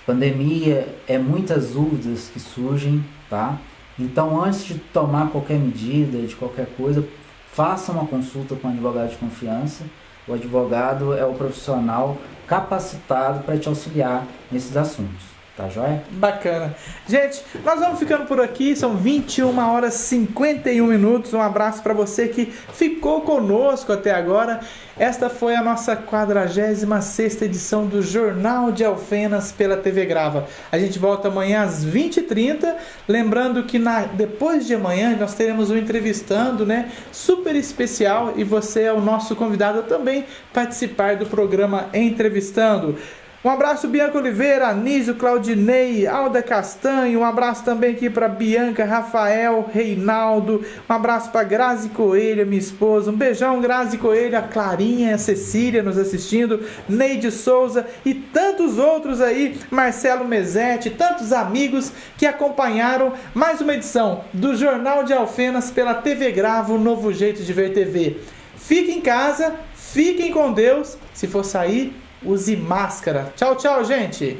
pandemia, muitas dúvidas que surgem, tá? Então, antes de tomar qualquer medida, de qualquer coisa, faça uma consulta com um advogado de confiança. O advogado é o profissional capacitado para te auxiliar nesses assuntos. Tá joia? Bacana. Gente, nós vamos ficando por aqui, são 21h51. Um abraço para você que ficou conosco até agora. Esta foi a nossa 46ª edição do Jornal de Alfenas pela TV Grava. A gente volta amanhã às 20h30. Lembrando que depois de amanhã nós teremos um entrevistando, né? Super especial, e você é o nosso convidado a também participar do programa Entrevistando. Um abraço, Bianca Oliveira, Anísio, Claudinei, Alda Castanho. Um abraço também aqui para Bianca, Rafael, Reinaldo. Um abraço para Grazi Coelho, minha esposa. Um beijão, Grazi Coelho, a Clarinha, a Cecília nos assistindo, Neide Souza e tantos outros aí, Marcelo Mesetti, tantos amigos que acompanharam mais uma edição do Jornal de Alfenas pela TV Gravo, Novo Jeito de Ver TV. Fiquem em casa, fiquem com Deus. Se for sair, use máscara. Tchau, tchau, gente!